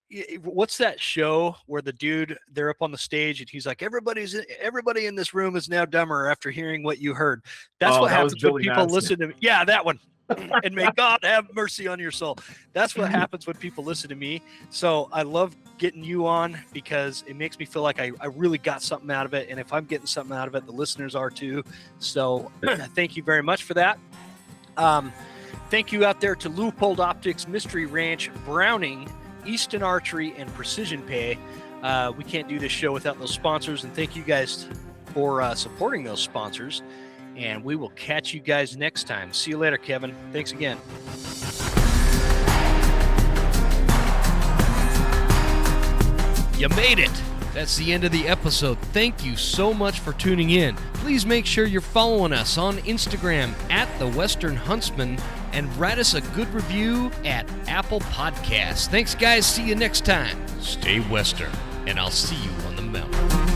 what's that show where the dude they're up on the stage and he's like everybody in this room is now dumber after hearing what you heard. That's Oh, what that was happens when Billy people Madison. listen to me. Yeah, that one. And may God have mercy on your soul. That's what happens when people listen to me. So I love getting you on because it makes me feel like I really got something out of it. And if I'm getting something out of it, the listeners are too. So thank you very much for that. Thank you out there to Leupold Optics, Mystery Ranch, Browning, Easton Archery, and Precision Pay. We can't do this show without those sponsors. And thank you guys for supporting those sponsors. And we will catch you guys next time. See you later, Kevin. Thanks again. You made it! That's the end of the episode. Thank you so much for tuning in. Please make sure you're following us on Instagram at The Western Huntsman and write us a good review at Apple Podcasts. Thanks, guys. See you next time. Stay Western, and I'll see you on the mountain.